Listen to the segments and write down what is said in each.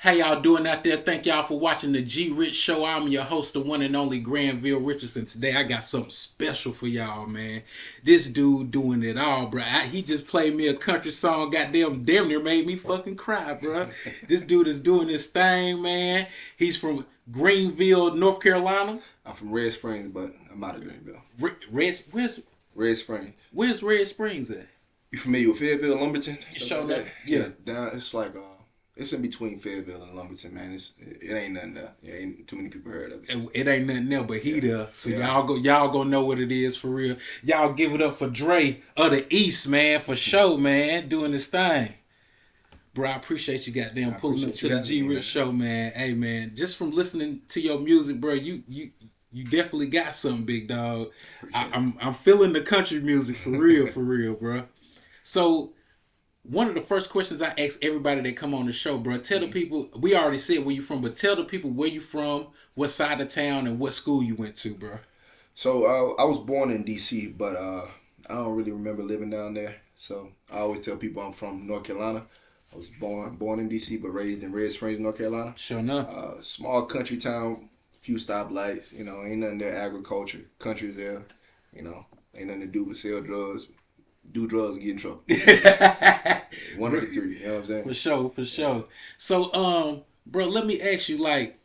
How y'all doing out there? Thank y'all for watching the G Rich Show. I'm your host, the one and only Granville Richardson. Today I got something special for y'all, man. This dude doing it all, bro. He just played me a country song. Goddamn, damn near made me fucking cry, bro. This dude is doing his thing, man. He's from Greenville, North Carolina. I'm from Red Springs, but I'm out of Greenville. Red Springs. Where's Red Springs at? You familiar with Fayetteville, Lumberton? Showing like up, that? yeah. Down. It's like it's in between Fayetteville and Lumberton, man. It ain't nothing there. Yeah, ain't too many people heard of it. It ain't nothing there, but he there. So y'all gonna know what it is for real. Y'all give it up for Dre of the East, man, for sure, man, doing this thing. Bro, I appreciate you goddamn pulling up to the G Rich Show, man. Hey, man, just from listening to your music, bro, you definitely got something, big dog. I'm feeling the country music for real, bro. So one of the first questions I ask everybody that come on the show, bro, tell the people, we already said where you from, but tell the people where you from, what side of town, and what school you went to, bro. So I was born in D.C., but I don't really remember living down there. So I always tell people I'm from North Carolina. I was born in D.C., but raised in Red Springs, North Carolina. Sure enough. Small country town, few stoplights, ain't nothing there, agriculture, country there, ain't nothing to do but sell drugs. Do drugs and get in trouble. One of the three, you know what I'm saying? For sure. So, bro, let me ask you, like,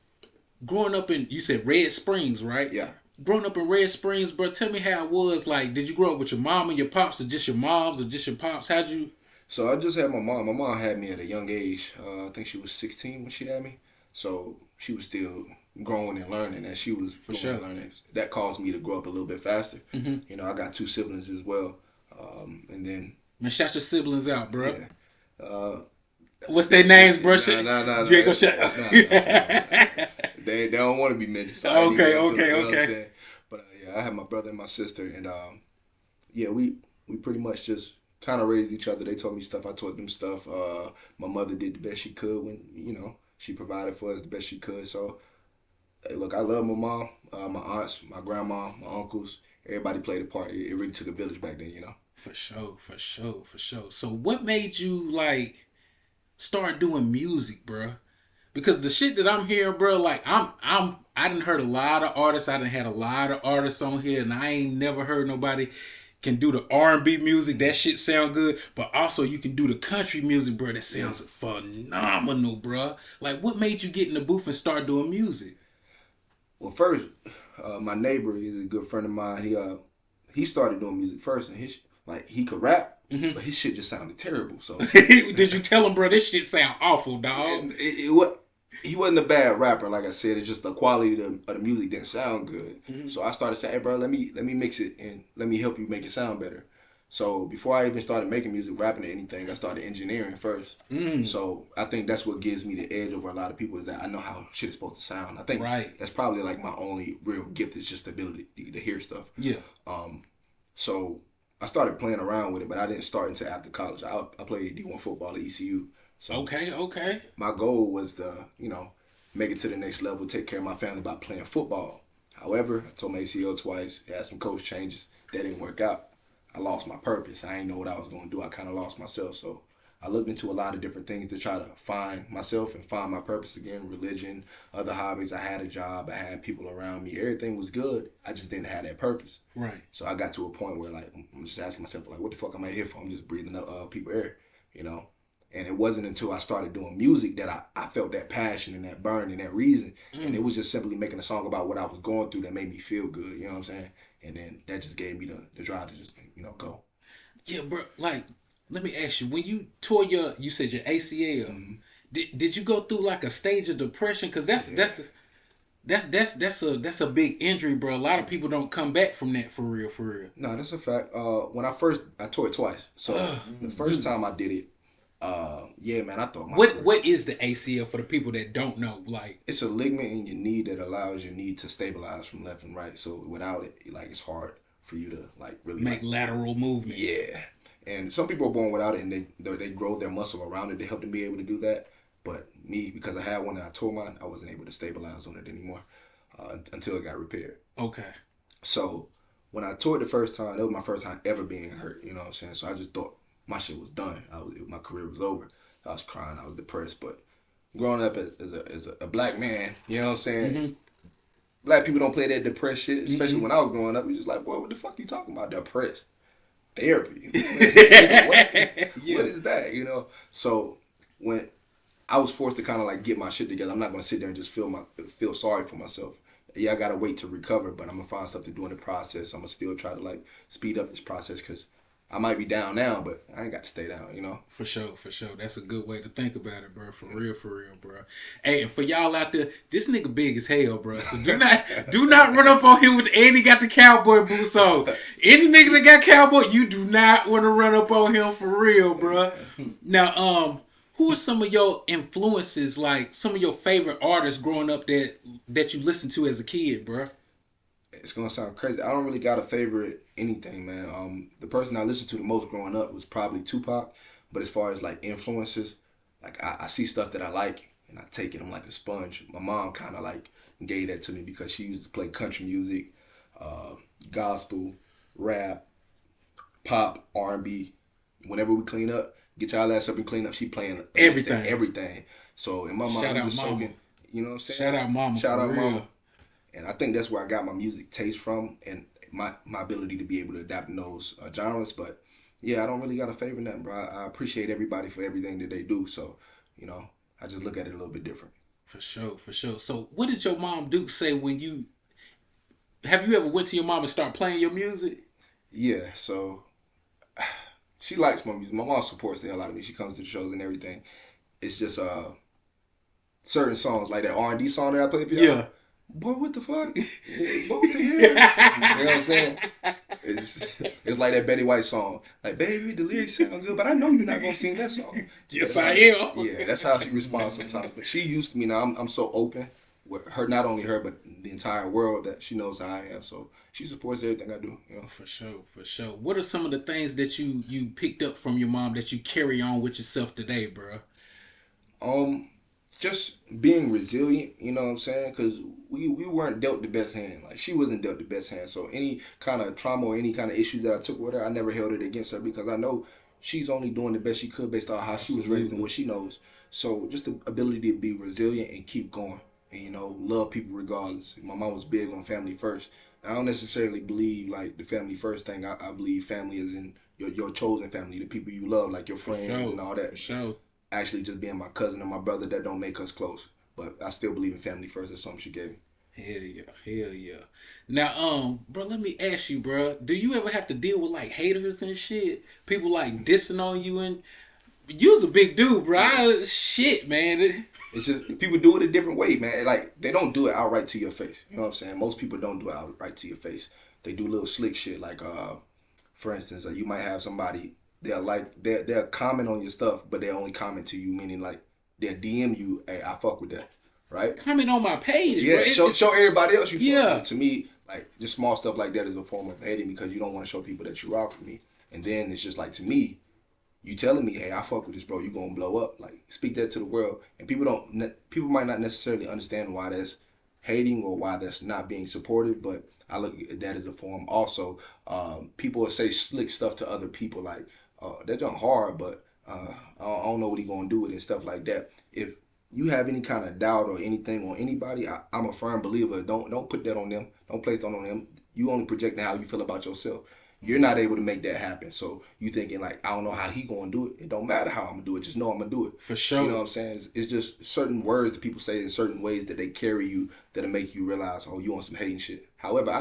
growing up in, you said Red Springs, right? Yeah. Growing up in Red Springs, bro, tell me how it was. Like, did you grow up with your mom and your pops, or just your moms, or just your pops? How'd you? So I just had my mom. My mom had me at a young age. I think she was 16 when she had me. So she was still growing and learning, and she was learning. That caused me to grow up a little bit faster. Mm-hmm. I got two siblings as well. And then, man, shout your siblings out, bro. Yeah. What's their names, bro? Nah. You ain't gonna shout. They don't want to be mentioned. So Okay. What I'm saying? But I have my brother and my sister, and we pretty much just kind of raised each other. They told me stuff, I taught them stuff. My mother did the best she could when she provided for us the best she could. So, hey, look, I love my mom, my aunts, my grandma, my uncles. Everybody played a part. It really took a village back then, For sure. So what made you, like, start doing music, bro? Because the shit that I'm hearing, bro, like, I done heard a lot of artists. I done had a lot of artists on here, and I ain't never heard nobody can do the R&B music. That shit sound good. But also you can do the country music, bro. That sounds phenomenal, bro. Like, what made you get in the booth and start doing music? Well, first, my neighbor is a good friend of mine. He started doing music first, and he could rap, but his shit just sounded terrible. So did you tell him, bro? This shit sound awful, dog. He wasn't a bad rapper, like I said. It's just the quality of the music didn't sound good. Mm-hmm. So I started saying, "Hey, bro, let me mix it and let me help you make it sound better." So before I even started making music, rapping or anything, I started engineering first. So I think that's what gives me the edge over a lot of people, is that I know how shit is supposed to sound. I think that's probably like my only real gift, is just the ability to hear stuff. Yeah. So I started playing around with it, but I didn't start until after college. I played D1 football at ECU. So okay. My goal was to, make it to the next level, take care of my family by playing football. However, I tore my ACL twice, had some coach changes. That didn't work out. I lost my purpose. I didn't know what I was going to do. I kind of lost myself. So I looked into a lot of different things to try to find myself and find my purpose again. Religion, other hobbies. I had a job. I had people around me. Everything was good. I just didn't have that purpose. Right. So I got to a point where, like, I'm just asking myself, like, what the fuck am I here for? I'm just breathing up people air, And it wasn't until I started doing music that I felt that passion and that burn and that reason. And it was just simply making a song about what I was going through that made me feel good. You know what I'm saying? And then that just gave me the drive to just, go. Yeah, bro. Like, let me ask you, when you tore you said your ACL, did you go through like a stage of depression? Because that's a big injury, bro. A lot of people don't come back from that for real. No, that's a fact. When I tore it twice. So the first time I did it, man, I thought what is the ACL for the people that don't know? Like, it's a ligament in your knee that allows your knee to stabilize from left and right. So without it, like, it's hard for you to like really make lateral movement. Yeah. And some people are born without it, and they grow their muscle around it to help them be able to do that. But me, because I had one and I tore mine, I wasn't able to stabilize on it anymore until it got repaired. Okay. So when I tore it the first time, that was my first time ever being hurt. You know what I'm saying? So I just thought my shit was done. My career was over. I was crying. I was depressed. But growing up as a black man, you know what I'm saying? Mm-hmm. Black people don't play that depressed shit, especially Mm-hmm. when I was growing up. We just like, boy, what the fuck you talking about? Depressed therapy? What is that? You know? So when I was forced to kind of like get my shit together, I'm not gonna sit there and just feel sorry for myself. Yeah, I gotta wait to recover, but I'm gonna find stuff to do in the process. I'm gonna still try to like speed up this process because I might be down now, but I ain't got to stay down. You know? For sure, for sure. That's a good way to think about it, bro. For real, bro. Hey, and for y'all out there, this nigga big as hell, bro. So do not run up on him with and he got the cowboy boots on. Any nigga that got cowboy, you do not want to run up on him for real, bro. Now, who are some of your influences, like some of your favorite artists growing up that you listened to as a kid, bro? It's gonna sound crazy. I don't really got a favorite anything, man. The person I listened to the most growing up was probably Tupac. But as far as like influences, like I see stuff that I like and I take it. I'm like a sponge. My mom kind of like gave that to me because she used to play country music, gospel, rap, pop, R&B. Whenever we clean up, get y'all ass up and clean up. She playing everything. So in my mind, Shout I'm out just mama. soaking. You know what I'm saying? Shout out mama. Shout for out real. mama. And I think that's where I got my music taste from and my ability to be able to adapt in those genres. But yeah, I don't really got a favorite nothing, bro. I appreciate everybody for everything that they do. So, you know, I just look at it a little bit different. For sure, for sure. So what did your mom do say when you have you ever went to your mom and start playing your music? Yeah, so she likes my music. My mom supports the hell out of me. She comes to the shows and everything. It's just certain songs like that R&D song that I play for y'all. Yeah. Boy, what the fuck? What the hell? You know what I'm saying? It's like that Betty White song. Like, baby, the lyrics sound good, but I know you're not gonna sing that song. Yes, I am. Yeah, that's how she responds sometimes. But she used to me now. I'm so open with her, not only her, but the entire world that she knows how I am. So she supports everything I do. You know? For sure, for sure. What are some of the things that you picked up from your mom that you carry on with yourself today, bro? Just being resilient, you know what I'm saying? Because we weren't dealt the best hand. Like, she wasn't dealt the best hand. So any kind of trauma or any kind of issues that I took with her, I never held it against her because I know she's only doing the best she could based on how she was raised and what she knows. So just the ability to be resilient and keep going and, you know, love people regardless. My mom was big on family first. I don't necessarily believe, like, the family first thing. I believe family is in your chosen family, the people you love, like your friends and all that. For sure. Actually just being my cousin and my brother, that don't make us close. But I still believe in family first. That's something she gave me. Hell yeah. Now, bro, let me ask you, bro. Do you ever have to deal with like haters and shit? People like dissing on you and you's a big dude, bro. Shit, man. It's just people do it a different way, man. Like, they don't do it outright to your face. You know what I'm saying? Most people don't do it outright to your face. They do little slick shit. Like, for instance, you might have somebody. They'll comment on your stuff, but they only comment to you, meaning like they'll DM you, hey, I fuck with that, right? Comment on my page, yeah, bro. show everybody else you fuck yeah. with. To me, like, just small stuff like that is a form of hating because you don't want to show people that you rock with me. And then it's just like, to me, you telling me, hey, I fuck with this, bro, you gonna blow up. Like, speak that to the world. And people might not necessarily understand why that's hating or why that's not being supportive, but I look at that as a form. Also, people will say slick stuff to other people like, they're done hard, but I don't know what he gonna do with it and stuff like that. If you have any kind of doubt or anything on anybody, I'm a firm believer. Don't put that on them. Don't place that on them. You only projecting how you feel about yourself. You're not able to make that happen. So you thinking like, I don't know how he gonna do it. It don't matter how I'm gonna do it. Just know I'm gonna do it. For sure. You know what I'm saying? It's just certain words that people say in certain ways that they carry you that'll make you realize, oh, you on some hating shit. However, I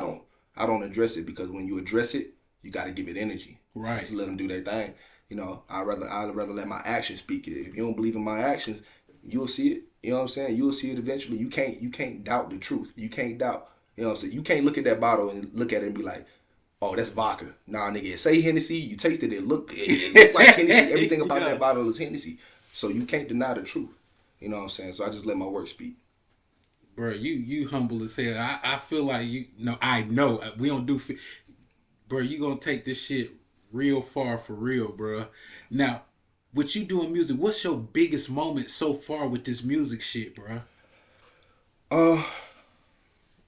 don't address it because when you address it, you got to give it energy. Right. Just let them do their thing. You know, I'd rather let my actions speak it. If you don't believe in my actions, you'll see it. You know what I'm saying? You'll see it eventually. You can't doubt the truth. You can't doubt. You know what I'm saying? You can't look at that bottle and look at it and be like, oh, that's vodka. Nah, nigga, say Hennessy. You tasted it. It looked like Hennessy. Everything about that bottle is Hennessy. So you can't deny the truth. You know what I'm saying? So I just let my work speak. Bro, you humble as hell. I feel like I know we don't do. Bro, you gonna take this shit real far for real, bro. Now, with you doing music, what's your biggest moment so far with this music shit, bro?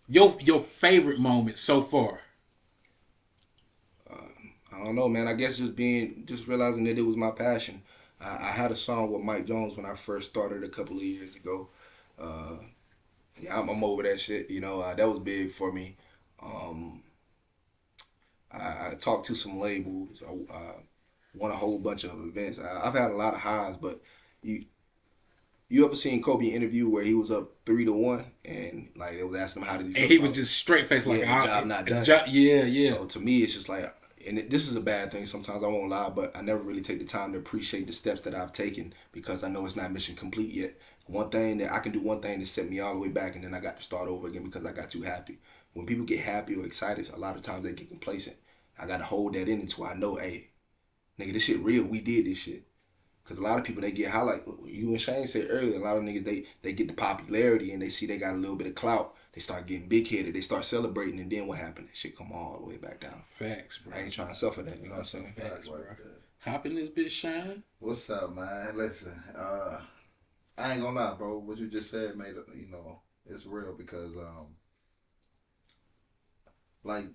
Your favorite moment so far? I don't know, man. I guess just realizing that it was my passion. I had a song with Mike Jones when I first started a couple of years ago. Yeah, I'm over that shit. You know, that was big for me. Um, I talked to some labels. I won a whole bunch of events. I've had a lot of highs, but you you ever seen Kobe interview where he was up 3-1 and like they was asking him how did he feel And he about was just straight faced like, yeah, the job not done. Yeah. So to me, it's just like, and this is a bad thing. Sometimes I won't lie, but I never really take the time to appreciate the steps that I've taken because I know it's not mission complete yet. One thing that I can do, one thing to set me all the way back, and then I got to start over again because I got too happy. When people get happy or excited, a lot of times they get complacent. I got to hold that in until I know, hey, nigga, this shit real. We did this shit. Because a lot of people, they get high, like you and Shane said earlier, a lot of niggas, they get the popularity and they see they got a little bit of clout. They start getting big-headed. They start celebrating, and then what happened? That shit come all the way back down. Facts, bro. I ain't trying to suffer that, you know what I'm saying? Facts, bro. Hop in this bitch, Shine. What's up, man? Listen, I ain't gonna lie, bro. What you just said made it, it's real because, like,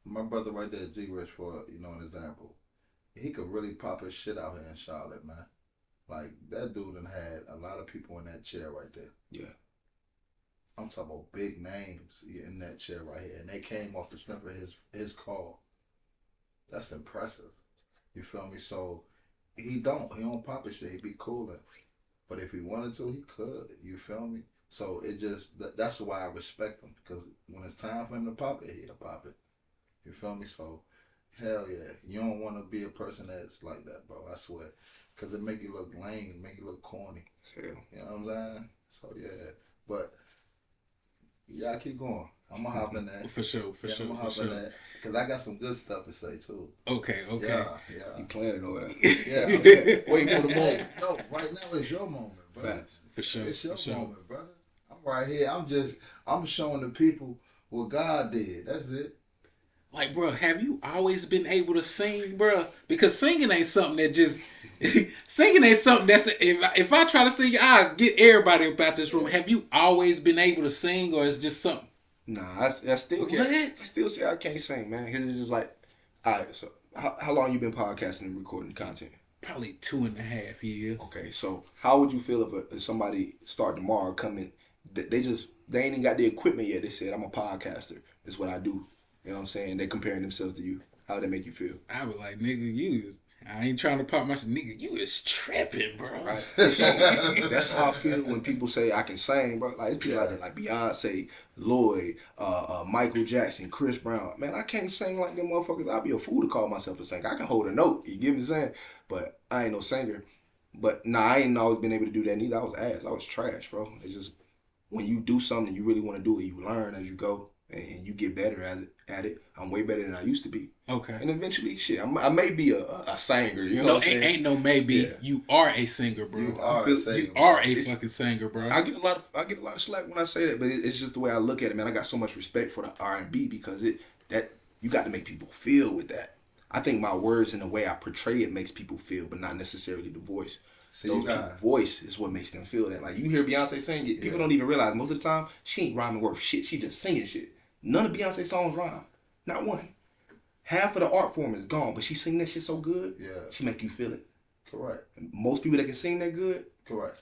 my brother right there, G Rich, for, an example, he could really pop his shit out here in Charlotte, man. Like, that dude done had a lot of people in that chair right there. Yeah. I'm talking about big names in that chair right here. And they came off the strength of his call. That's impressive. You feel me? So, he don't pop his shit. He be cooler. But if he wanted to, he could. You feel me? So, it just, that's why I respect him. Because when it's time for him to pop it, he'll pop it. You feel me? So, hell yeah. You don't want to be a person that's like that, bro. I swear. Because it make you look lame, make you look corny. Hell. You know what I'm saying? So, yeah. But, yeah, keep going. I'm going to hop in that. For sure. I'm going to hop in that. Because I got some good stuff to say, too. Okay. Yeah. You planning on that. Yeah. Wait for the moment. No, right now it's your moment, bro. Facts. For sure. It's your for sure. moment, brother. I'm right here. I'm showing the people what God did. That's it. Like, bro, have you always been able to sing, bro? Because singing ain't something that just... singing ain't something that's... If I try to sing, I'll get everybody about this room. Have you always been able to sing, or is just something... Nah, I still can't. I still say I can't sing, man. Because it's just like... All right, so how long you been podcasting and recording content? Probably 2.5 years. Okay, so how would you feel if somebody start tomorrow coming... They ain't even got the equipment yet. They said, I'm a podcaster. This is what I do. You know what I'm saying? They comparing themselves to you. How would that make you feel? I was like, nigga, I ain't trying to pop my shit. Nigga, you is tripping, bro. Right? So, that's how I feel when people say I can sing, bro. Like, it's people out there like Beyonce, Lloyd, Michael Jackson, Chris Brown. Man, I can't sing like them motherfuckers. I'd be a fool to call myself a singer. I can hold a note. You get me saying? But I ain't no singer. But nah, I ain't always been able to do that neither. I was ass. I was trash, bro. It's just when you do something you really want to do it, you learn as you go. And you get better at it. I'm way better than I used to be. Okay. And eventually, shit, I may be a singer. You know what I'm saying? Ain't no maybe. Yeah. You are a singer, bro. You are a singer. You are a fucking singer, bro. I get a lot of slack when I say that, but it's just the way I look at it, man. I got so much respect for the R&B because that you got to make people feel with that. I think my words and the way I portray it makes people feel, but not necessarily the voice. See, Those people's voice is what makes them feel that. Like you hear Beyonce sing it, people don't even realize most of the time she ain't rhyming worth shit. She just singing shit. None of Beyonce songs rhyme. Not one. Half of the art form is gone, but she sing that shit so good, she make you feel it. Correct. And most people that can sing that good, correct.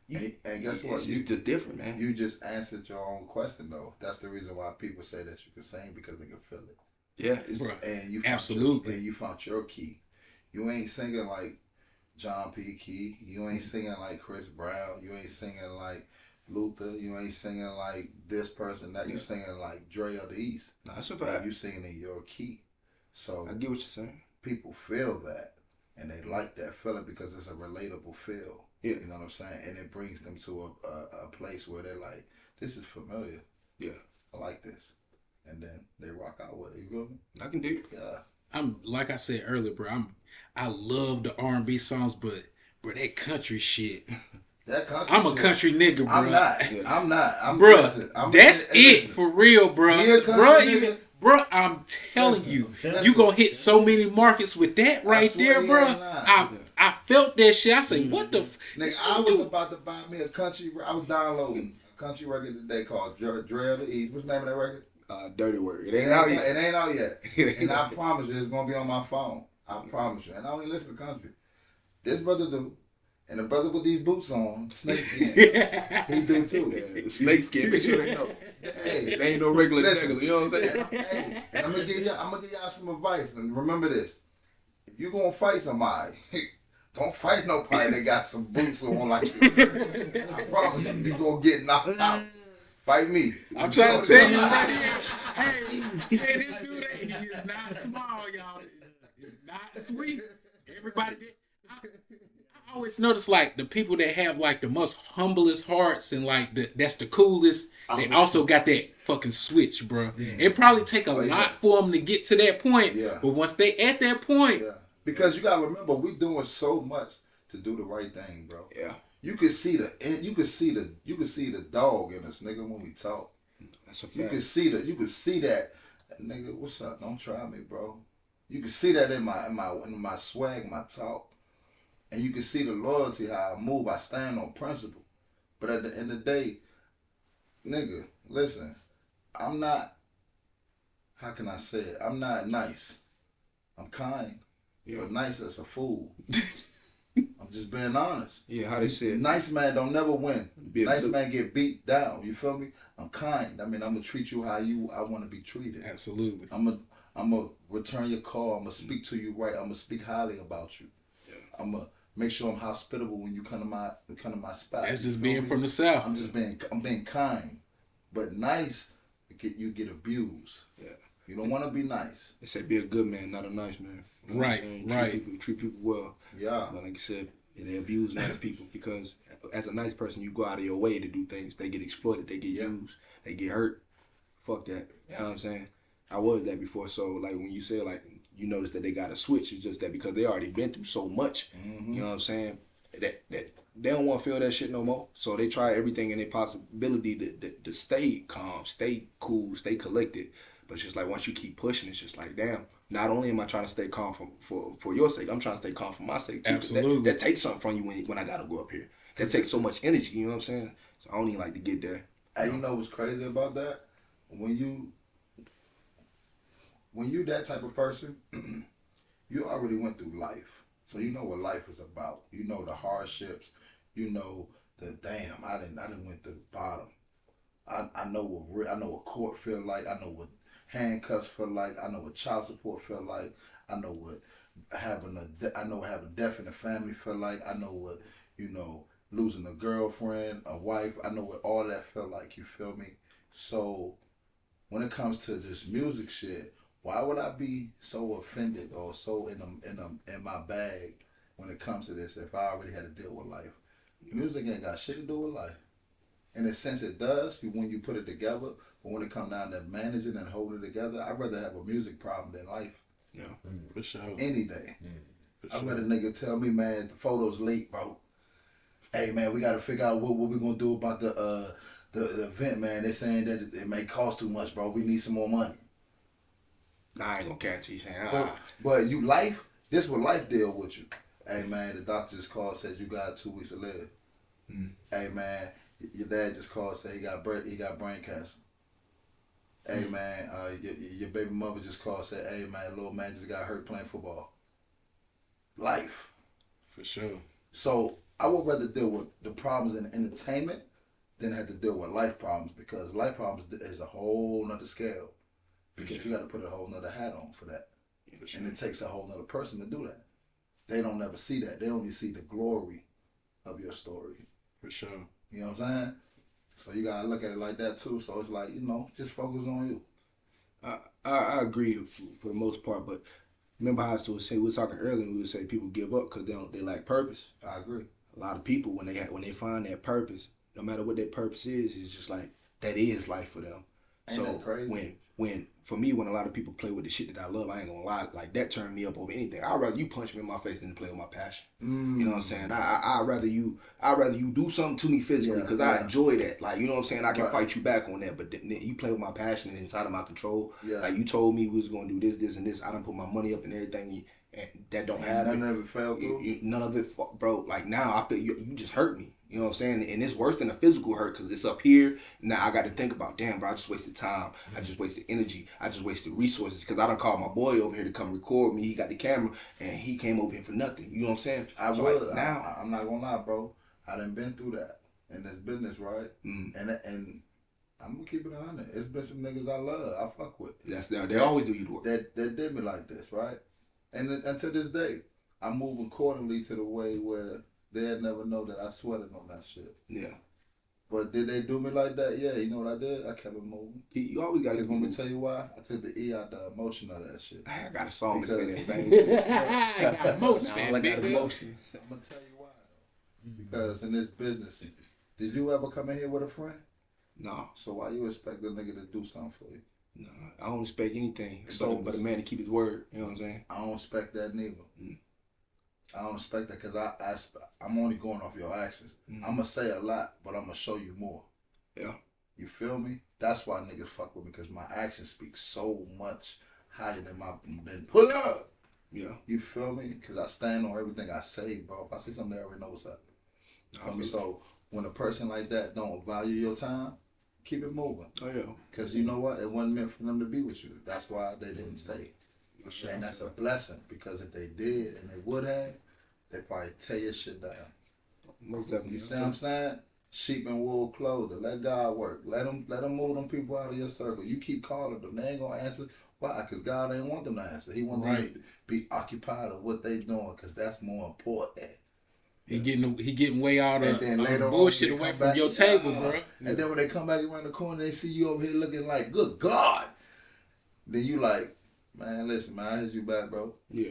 And guess what? It's just different, man. You just answered your own question, though. That's the reason why people say that you can sing, because they can feel it. Yeah. And you absolutely. And you found your key. You ain't singing like John P. Key. You ain't singing like Chris Brown. You ain't singing like Luther. You ain't singing like this person. That you singing like Dre of the East. Nah, that's a fact. You singing in your key. So I get what you're saying. People feel that, and they like that feeling because it's a relatable feel. Yeah. You know what I'm saying? And it brings them to a place where they're like, this is familiar. Yeah. I like this. And then they rock out with it. You feel me? I can dig it. Yeah. I'm like I said earlier, bro. I love the R&B songs, but bro, that country shit. That country I'm a country nigga, bro. I'm not. That's it for real, bro. Bro, I'm telling you, you gonna hit so many markets with that right there, bro. I felt that shit. I say, what the? Nigga, I was about to buy me a country. I was downloading a country record today called Dre of the East. What's the name of that record? Dirty Word. It ain't out yet. It ain't out yet. And I promise you, it's gonna be on my phone. I promise you. And I only listen to country. This brother do. And the brother with these boots on, snakeskin, he do too. Yeah, the snake skin, make sure they know. Hey, They ain't no regular listen, niggas, you know what I'm saying? hey, and I'm gonna give y'all some advice. And remember this: if you gonna fight somebody, don't fight nobody that got some boots on like this. I promise you gonna get knocked out. Fight me. I'm trying to tell you right here. Hey, this dude he is not small, y'all. It's not sweet. Everybody did. I always notice like the people that have like the most humblest hearts and like that's the coolest. They also got that fucking switch, bro. Yeah. It probably take a lot for them to get to that point. Yeah. But once they at that point, Yeah. Because you gotta remember, we doing so much to do the right thing, bro. Yeah. You can see the dog in us, nigga, when we talk. That's a fact. You can see that, nigga. What's up? Don't try me, bro. You can see that in my swag, my talk, and you can see the loyalty, how I move. I stand on principle. But at the end of the day, nigga, listen, I'm not. How can I say it? I'm not nice. I'm kind. You're nice as a fool. I'm just being honest. Yeah, how they say it. Nice man don't never win. Be a Nice good- man get beat down. You feel me? I'm kind. I mean, I'm gonna treat you how I want to be treated. absolutely. I'm gonna return your call. I'm gonna speak to you right. I'm gonna speak highly about you. Yeah. I'm gonna make sure I'm hospitable when you come to my spot. That's You just feel being me? from the South. I'm being kind, but nice. You get abused. Yeah. You don't want to be nice. They say be a good man, not a nice man. You know what I'm Right, saying? right. Treat people well. Yeah. But like you said, they abuse nice people because as a nice person, you go out of your way to do things. They get exploited. They get used. They get hurt. Fuck that. You know what I'm saying? I was that before. So like when you say like you notice that they got to switch, it's just that because they already been through so much. Mm-hmm. You know what I'm saying? That they don't want to feel that shit no more. So they try everything in their possibility to stay calm, stay cool, stay collected. But it's just like once you keep pushing, it's just like damn. Not only am I trying to stay calm for your sake, I'm trying to stay calm for my sake too. Absolutely. That takes something from you when I gotta go up here. That takes so much energy. You know what I'm saying? So I don't even like to get there. Hey, you know what's crazy about that? When you that type of person, you already went through life. So you know what life is about. You know the hardships. You know the damn, I didn't went to the bottom. I know what court feel like. I know what handcuffs feel like. I know what child support feel like. I know what having death in the family feel like. I know what, losing a girlfriend, a wife. I know what all that felt like. You feel me? So when it comes to this music shit, why would I be so offended or so in my bag when it comes to this if I already had to deal with life? Music ain't got shit to do with life. In a sense, it does when you put it together. But when it comes down to managing and holding it together, I'd rather have a music problem than life. Yeah, For sure. Any day. For I'd sure. rather nigga tell me, man, the photo's late, bro. Hey, man, we got to figure out what we going to do about the event, man. They're saying that it may cost too much, bro. We need some more money. nah, I ain't gonna catch you saying. But you life, this what life deal with you. Hey, man, the doctor just called, said you got 2 weeks to live. Hey, man, your dad just called, said he got brain cancer. Hey, man, your baby mother just called, said, hey, man, little man just got hurt playing football. Life. For sure. So I would rather deal with the problems in entertainment than have to deal with life problems, because life problems is a whole nother scale. Because you got to put a whole nother hat on for that. For sure. And it takes a whole nother person to do that. They don't never see that. They only see the glory of your story. For sure. You know what I'm saying? So you got to look at it like that too. So it's like, just focus on you. I agree for the most part, but remember how I was saying we were talking earlier. We would say people give up because they lack purpose. I agree. A lot of people when they find that purpose, no matter what that purpose is, it's just like that is life for them. Ain't that crazy? when for me, when a lot of people play with the shit that I love, I ain't gonna lie, like that turned me up over anything. I'd rather you punch me in my face than play with my passion. You know what I'm saying? I'd rather you do something to me physically because I enjoy that. Like, you know what I'm saying? I can fight you back on that, but then you play with my passion and inside of my control. Yeah. Like you told me we was gonna do this, and this. I done put my money up and everything, and that don't happen. None of it fell through. None of it, bro. Like now, I feel you just hurt me. You know what I'm saying? And it's worse than a physical hurt because it's up here. Now I got to think about, damn, bro, I just wasted time. I just wasted energy. I just wasted resources because I done called my boy over here to come record me. He got the camera and he came over here for nothing. You know what I'm saying? I So, would. like, now. I'm not gonna lie, bro. I done been through that in this business, right? And I'm gonna keep it 100. It's been some niggas I love, I fuck with. They always do you the work. That did me like this, right? And until this day, I move accordingly to the way where they'll never know that I sweated on that shit. Yeah. But did they do me like that? Yeah, you know what I did? I kept it moving. You always got to Want me to tell you why? I took the E out the emotion out of that shit. I got a song that's Because- been in I got emotion, I got nigga. emotion. I'm gonna tell you why though. Because in this business, did you ever come in here with a friend? No. So why you expect the nigga to do something for you? No, I don't expect anything So- but a man to keep his word. You know what I'm saying? I don't expect that neither. Mm. I don't expect that because I'm only going off your actions. Mm. I'm gonna say a lot, but I'm gonna show you more. Yeah. You feel me? That's why niggas fuck with me because my actions speak so much higher than pull up. Yeah. You feel me? Because I stand on everything I say, bro. If I say something, they already know what's up. You feel me? So when a person like that don't value your time, keep it moving. Oh yeah. Because you know what? It wasn't meant for them to be with you. That's why they didn't stay. And that's a blessing because if they did and they would have, they probably tear your shit down. Most definitely. You see what I'm saying? Sheep and wool clothing. Let God work. Let them move them people out of your circle. You keep calling them. They ain't gonna answer. Why? Because God ain't want them to answer. He want them to be occupied of what they doing because that's more important. He getting way out And of then later on, bullshit they away come from back, your table, bro. And then when they come back around the corner, they see you over here looking like, good God. Then you like, man, listen, man, I hit you back, bro. Yeah.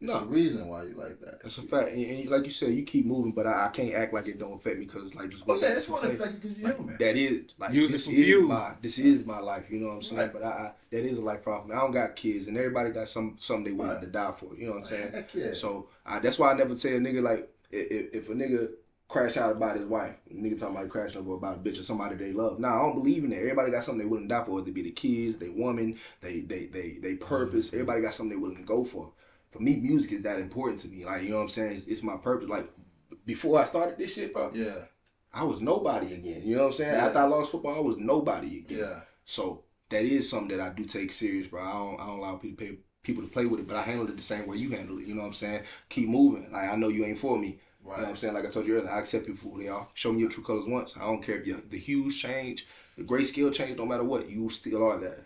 It's a reason why you like that. That's a fact. And like you said, you keep moving, but I can't act like it don't affect me because like just Oh yeah, it's gonna affect you because you're human. that is like Use it this for is fuel. this is my life, you know what I'm saying? Right. But I that is a life problem. I don't got kids, and everybody got something they willing Right. to die for. You know what I'm saying? Heck yeah. So that's why I never say a nigga like if a nigga crash out about his wife, a nigga talking about crashing over about a bitch or somebody they love. Nah, I don't believe in that. Everybody got something they willing to die for, whether it be the kids, they woman, they purpose. Everybody got something they willing to go for. For me, music is that important to me. Like, you know what I'm saying? It's my purpose. Like, before I started this shit, bro, Yeah, I was nobody again. You know what I'm saying? Yeah. After I lost football, I was nobody again. yeah. So that is something that I do take serious, bro. I don't allow people to play with it, but I handle it the same way you handle it. You know what I'm saying? Keep moving. Like, I know you ain't for me. Right. You know what I'm saying? Like I told you earlier, I accept people for who they are. Show me your true colors once. I don't care if the hues change, the grayscale change, no matter what. You still are that.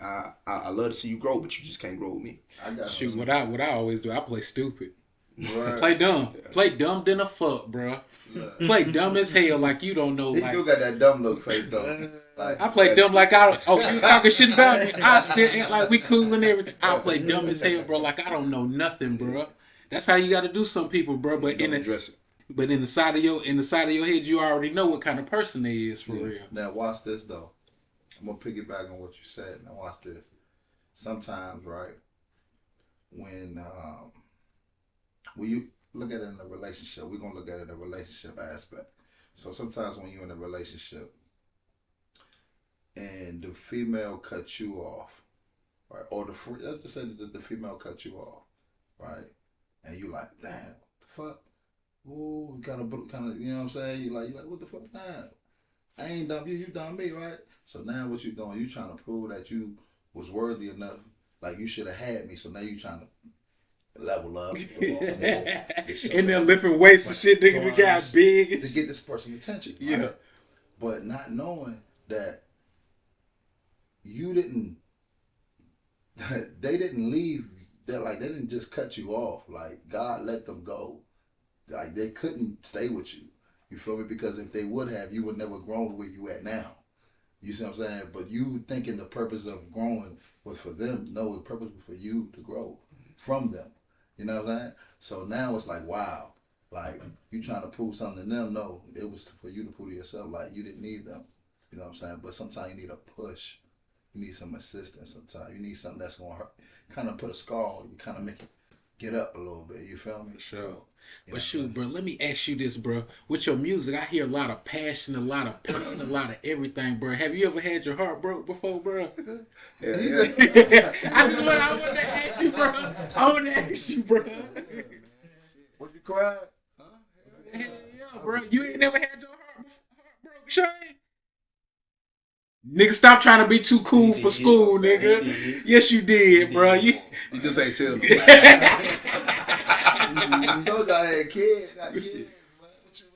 I love to see you grow, but you just can't grow with me. I got Shoot, you. what I always do, I play stupid. Right. Play dumb. Play dumb than a fuck, bro. Look. Play dumb as hell like you don't know. He Like do got that dumb look face though. Like, I play dumb like I don't. Oh, she was talking shit about me. I still act like we cool and everything. I play dumb as hell, bro. Like I don't know nothing, bro. That's how you got to do some people, bro. But Don't address it. But in the side of your head, you already know what kind of person they is for real. Now watch this though. I'm gonna piggyback on what you said. Now watch this. Sometimes, right, when you look at it in a relationship, we're gonna look at it in a relationship aspect. So sometimes when you're in a relationship and the female cuts you off, right, or let's just say that the female cut you off, right, and you like, damn, what the fuck? Ooh, kind of, you know what I'm saying? You like, what the fuck? Damn, I ain't done you, you done me, right? So now what you doing? You trying to prove that you was worthy enough, like you should have had me. So now you trying to level up, And then lifting weights and shit, nigga, the guy's big. to get this person's attention. Yeah. Right? But not knowing that you didn't, they didn't leave. That like they didn't just cut you off. Like God let them go. Like they couldn't stay with you. You feel me? Because if they would have, you would never grown where you at now. You see what I'm saying? But you thinking the purpose of growing was for them. No, the purpose was for you to grow from them. You know what I'm saying? So now it's like, wow. Like, you trying to prove something to them. No, it was for you to prove to yourself. Like, you didn't need them. You know what I'm saying? But sometimes you need a push. You need some assistance sometimes. You need something that's going to hurt. Kind of put a scar on you. Kind of make it get up a little bit. You feel me? Sure. You But know, shoot, bro, let me ask you this, bro. With your music, I hear a lot of passion, a lot of pain, a lot of everything, bro. Have you ever had your heart broke before, bro? Yeah. I want to ask you, bro. I want to ask you, bro. Would you cry? Hell yeah, bro. You ain't never had your heart Shane? Nigga, stop trying to be too cool for school, nigga. Yes, you did, bro. You just ain't tell me. I told you I had kids. Got kids, man. What you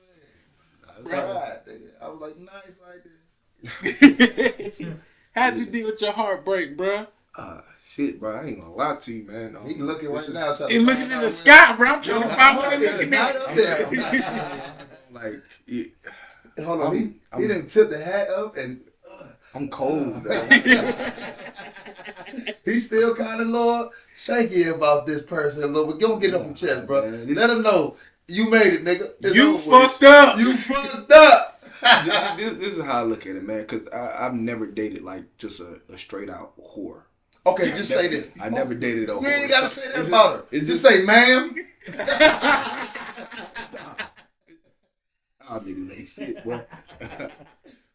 mean? Right. I was like, nice like this. How'd you deal with your heartbreak, bro? Shit, bro. I ain't gonna lie to you, man. He looking right now. He looking in the sky, bro. I'm trying to find what he's looking not at. up there. Like, yeah, Hold on. He didn't tip the hat up and. I'm cold. He's still kind of little shaky about this person a little bit. Go get it off your chest, bro. Man, Let him know you made it, nigga. It's You over with. fucked up. You fucked up. this is how I look at it, man. Because I've never dated like just a straight out whore. Okay, just say this. I never dated a whore. You ain't gotta say that It's about her. it's Just say, ma'am. Y'all niggas ain't shit, boy.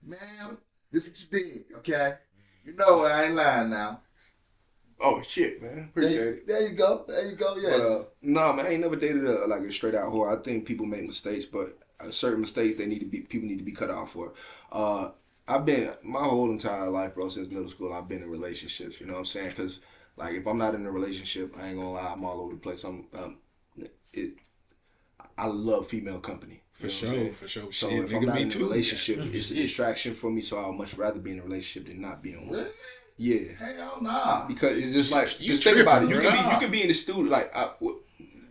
Ma'am, this what you did, okay? You know I ain't lying now. Oh shit, man. Appreciate it. There you go. There you go. Yeah. But, no, man, I ain't never dated like a straight out whore. I think people make mistakes, but certain mistakes people need to be cut off for. I've been my whole entire life, bro, since middle school. I've been in relationships. You know what I'm saying? Because like if I'm not in a relationship, I ain't gonna lie, I'm all over the place. I love female company. For You know what I'm saying? sure, for sure. So Shit, if I'm nigga, not me in a too. relationship, it's a distraction for me. So I'd much rather be in a relationship than not be in one. Really? Yeah. Hell nah. Because it's just like You just think about it. tripping, You can be in the studio like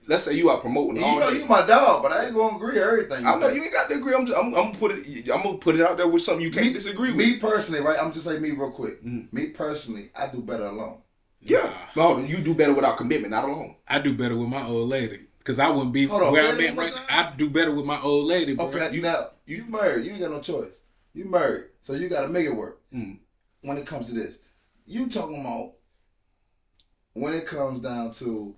let's say you are promoting You all know day. you my dog, but I ain't gonna agree with everything. I know you ain't got to agree. I'm gonna put it out there with something you can't disagree with. Me personally, right? I'm just saying me real quick. Mhm. Me personally, I do better alone. Yeah. No, you do better without commitment, not alone. I do better with my old lady. Because I wouldn't be Hold on, where say I'm that at one right more now. I do better with my old lady, bro. Okay, now you married. You ain't got no choice. You married, so you got to make it work. Mm. When it comes to this, you talking about when it comes down to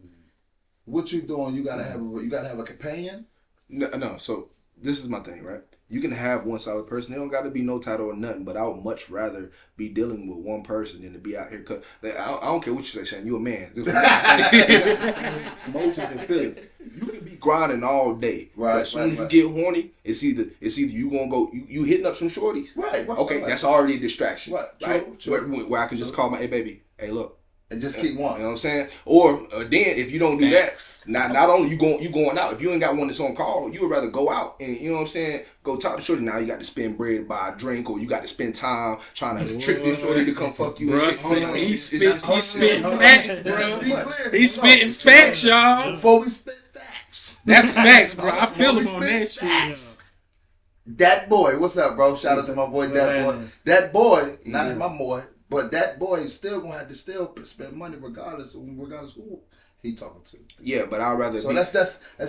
what you doing, you gotta have a companion. No. So this is my thing, right? You can have one solid person. It don't got to be no title or nothing. But I would much rather be dealing with one person than to be out here. Cause like, I don't care what you say, Shane. You a man. Emotions and feelings. You can be grinding all day. Right, But as soon as right. you get horny, it's either you gonna go you hitting up some shorties. Right. Okay, right. that's already a distraction. Right. True. Where I can just call my hey baby, hey look. And just keep You one. know what I'm saying? Or then if you don't do that, not only you going out, if you ain't got one that's on call, you would rather go out and you know what I'm saying, go talk to shorty. Now you got to spend bread to buy a drink, or you got to spend time trying to trick this shorty to come fuck you. Bro, and shit. he's spitting facts, bro. Be clear. He's spitting facts, y'all. Before we spit facts. That's facts, bro. I feel him Before on we that spit shit. facts. That boy, what's up, bro? Shout out to my boy, that boy. That boy, not my boy, but that boy is still gonna have to still spend money regardless who he talking to. Yeah, but I'd rather. So be, let's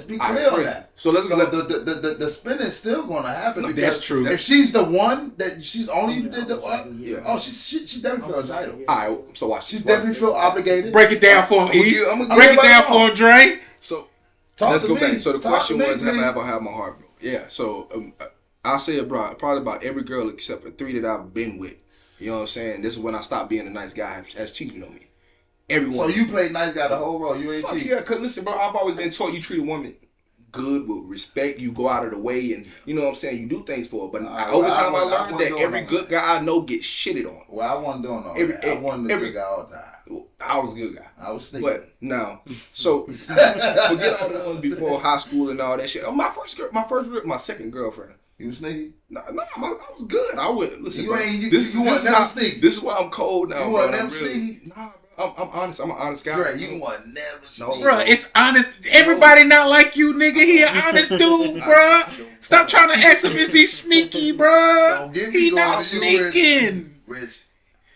be All clear right, on that. So let's So let the spinning is still gonna happen. No, because that's true. If she's the one that she's only Yeah. oh she definitely feel entitled. All right, so watch. She's definitely feel obligated. Break it down for him, I'ma E. give- I'ma give Break it everybody down wrong. for him, Dre. So Talk let's to go me. back. So the Talk question to me, was, have please. I ever had my heart broke? Yeah. So I'll say probably about every girl except for 3 that I've been with. You know what I'm saying? This is when I stopped being a nice guy has cheated on me. Everyone. So you played nice guy the whole role. You ain't Fuck cheat. yeah, cause listen, bro, I've always been taught you treat a woman good with respect. You go out of the way, and you know what I'm saying. You do things for her. But over time, I learned that every good guy I know gets shitted on. Well, I wasn't doing all Every- that. I wasn't the every- good guy all the time. I was a good guy. I was sneaky. But now, so forget all the ones before high school and all that shit. My second girlfriend. You was sneaky. No, I was good. I would listen. You bro, ain't- you- this you is wasn't how- never sneaky. This is why I'm cold now. You bro, wasn't and I'm never really- sneaky? Nah, bro. I'm honest. I'm an honest guy. Dre, you was never sneaky. Bro, it's honest. Everybody not like you, nigga. He an honest dude, bro. Stop trying to ask him, is he sneaky, bro? Don't get me He going not to you, Rich. sneaking. Rich,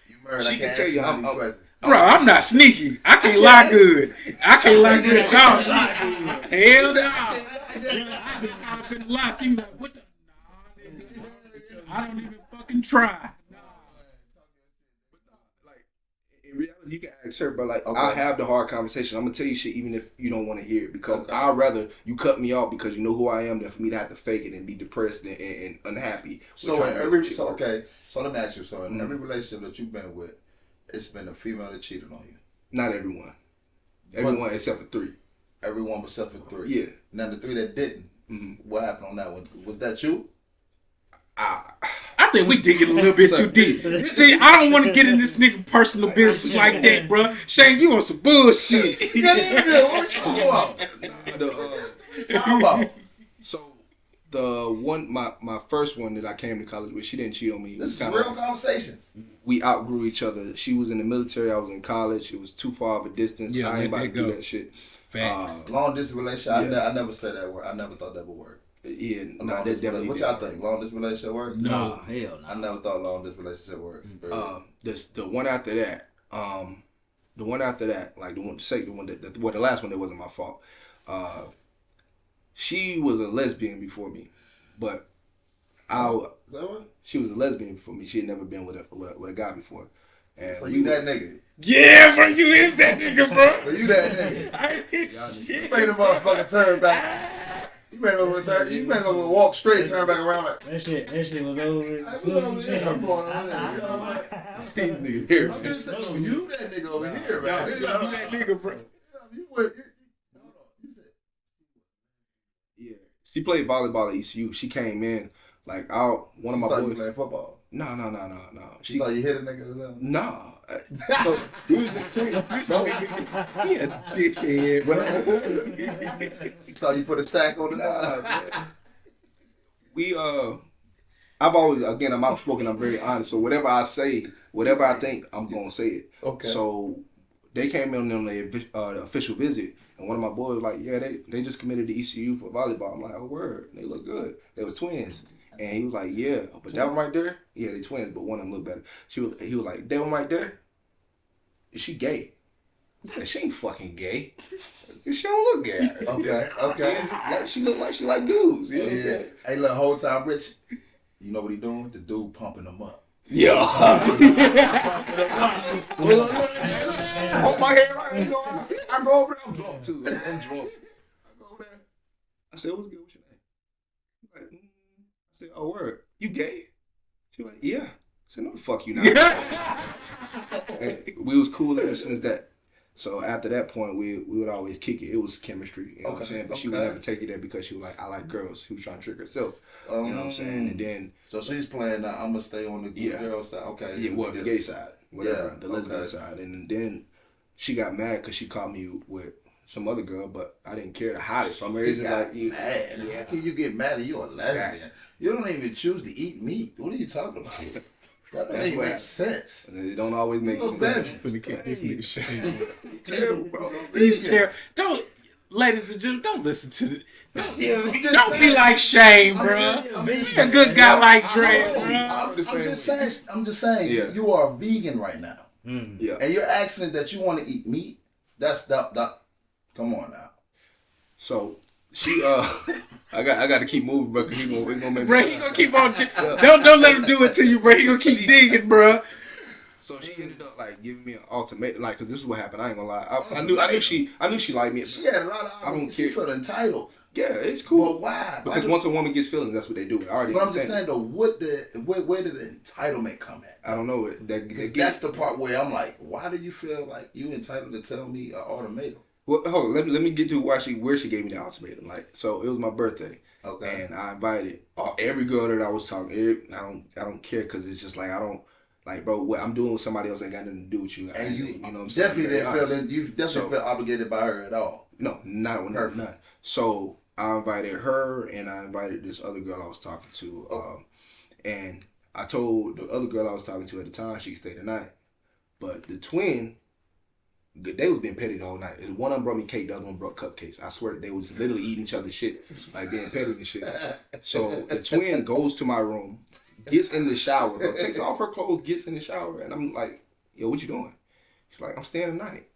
you married. She I can can't tell ask you, none of these I'm- questions. Bro, I'm not sneaky. I can't lie good. I can't lie good. No. Hell no. I couldn't lie. She was like, what the? Nah, nigga. I don't even fucking try. Like in reality, you can ask her, but like Okay. I have the hard conversation. I'm gonna tell you shit even if you don't want to hear it because Okay. I'd rather you cut me off because you know who I am than for me to have to fake it and be depressed and unhappy. with So trying in to every make shit work. okay, so let me ask you. So in Mhm. every relationship that you've been with, it's been a female that cheated on you. Not everyone. Everyone except for 3. Everyone except for 3. Yeah. Now the 3 that didn't, hmm what happened on that one? Was that you? I think we digging a little bit too deep. I don't want to get in this nigga personal business like that, bro. Shane, you on some bullshit. You got in there. What you talking about? So the one, my first one that I came to college with, she didn't cheat on me. This is real conversations. We outgrew each other. She was in the military. I was in college. It was too far of a distance. Yeah, I ain't about to do go. that shit. Facts. Long distance relationship. Yeah. I never said that word. I never thought that would work. Yeah, nah, Long that's distance definitely. What y'all think? Long distance relationship work? No. Nah, hell I no. never thought long distance relationship worked. The one after that, like the last one that wasn't my fault. She was a lesbian before me, but Is that what? she was a lesbian before me. She had never been with a guy before. And So you that nigga? Yeah, bro, you is that nigga, bro. So you that nigga? You Shit. made a motherfucking turn back. You made a turn. You made a walk straight, turn back around like. That shit was over. Hey, what's over here? I'm going on there. You know what? I'm just saying, you that nigga over here, man. You that nigga, bro. You would. Yeah, she played volleyball at ECU. She came in like out. One of my thought you boys. playing football. No. She thought you hit a nigga or something. Nah. So, we was yeah, dickhead, bro. She thought you put a sack on the Nah, line. man. We I've always, again, I'm outspoken. I'm very honest. So whatever I say, whatever I think, I'm gonna say it. Okay. So they came in on the official visit, and one of my boys was like, yeah, they just committed to ECU for volleyball. I'm like, oh word, they look good. They was twins. And he was like, yeah, but that one right there, yeah, they twins, but one of them look better. He was like, that one right there, is she gay? I said, she ain't fucking gay. She don't look gay. Okay. Like, she look like she like dudes. You know what I'm saying? Hey, look, whole time, Rich. You know what he doing? The dude pumping him up. Yeah. Hold my hair right. I go over there. I'm drunk too. I'm drunk. I go over there. I said, what's good? What's your name? He's like, I said, oh, word. You gay? She was like, yeah. I said, no, the fuck you not. And we was cool ever since that. So after that point, we would always kick it. It was chemistry, you know what I'm saying? But she would never take it there because she was like, I like girls. She was trying to trick herself. You know what I'm saying? And then, So she's playing now. I'm going to stay on the good girl side. Okay. yeah, well, the gay side, whatever, Yeah, the lesbian okay. side. And then she got mad because she caught me with some other girl, but I didn't care to hide it from her. She It's just got like, mad. Yeah. How can you get mad and you're a lesbian? You don't even choose to eat meat. What are you talking about? That don't even make sense. And it don't always make You a sense. veggie. Finna kick this nigga Shane. Terrible, bro. He's terrible. Don't, ladies and gentlemen, don't listen to the. I'm just Don't be saying. like Shane, bro. He's a good guy like Dre, bro. I'm just saying. Yeah. You are a vegan right now, Yeah. and you're asking that you want to eat meat. That's that. Come on now. So she I got to keep moving, bro. Cause he gonna make me. Bro, he gonna keep on. Don't let him do it to you, bro. He gonna keep digging, bro. So she ended up like giving me an ultimatum, like, cause this is what happened. I ain't gonna lie. I knew she liked me. She had a lot of. I don't She care. felt entitled. Yeah, it's cool. But why? Because once a woman gets feelings, that's what they do. I already But I'm just understand. saying though, where did the entitlement come at? I don't know it. That's the part where I'm like, why do you feel like you entitled to tell me an ultimatum? Well, hold on. Let me get to where she gave me the ultimatum. Like, so it was my birthday, Okay. and I invited every girl that I was talking. I don't care because it's just like I don't like, bro. What I'm doing with somebody else ain't got nothing to do with you. And you know what I'm definitely saying? didn't feel that you definitely So- felt obligated by her at all. No, not when Perfect. none. So I invited her, and I invited this other girl I was talking to, and I told the other girl I was talking to at the time she could stay the night, but the twin. They was being petty the whole night. One of them brought me cake, the other one brought cupcakes. I swear they was literally eating each other's shit, like being petty and shit. So the twin goes to my room, gets in the shower, bro, takes off her clothes, gets in the shower, and I'm like, yo, what you doing? She's like, I'm staying the night.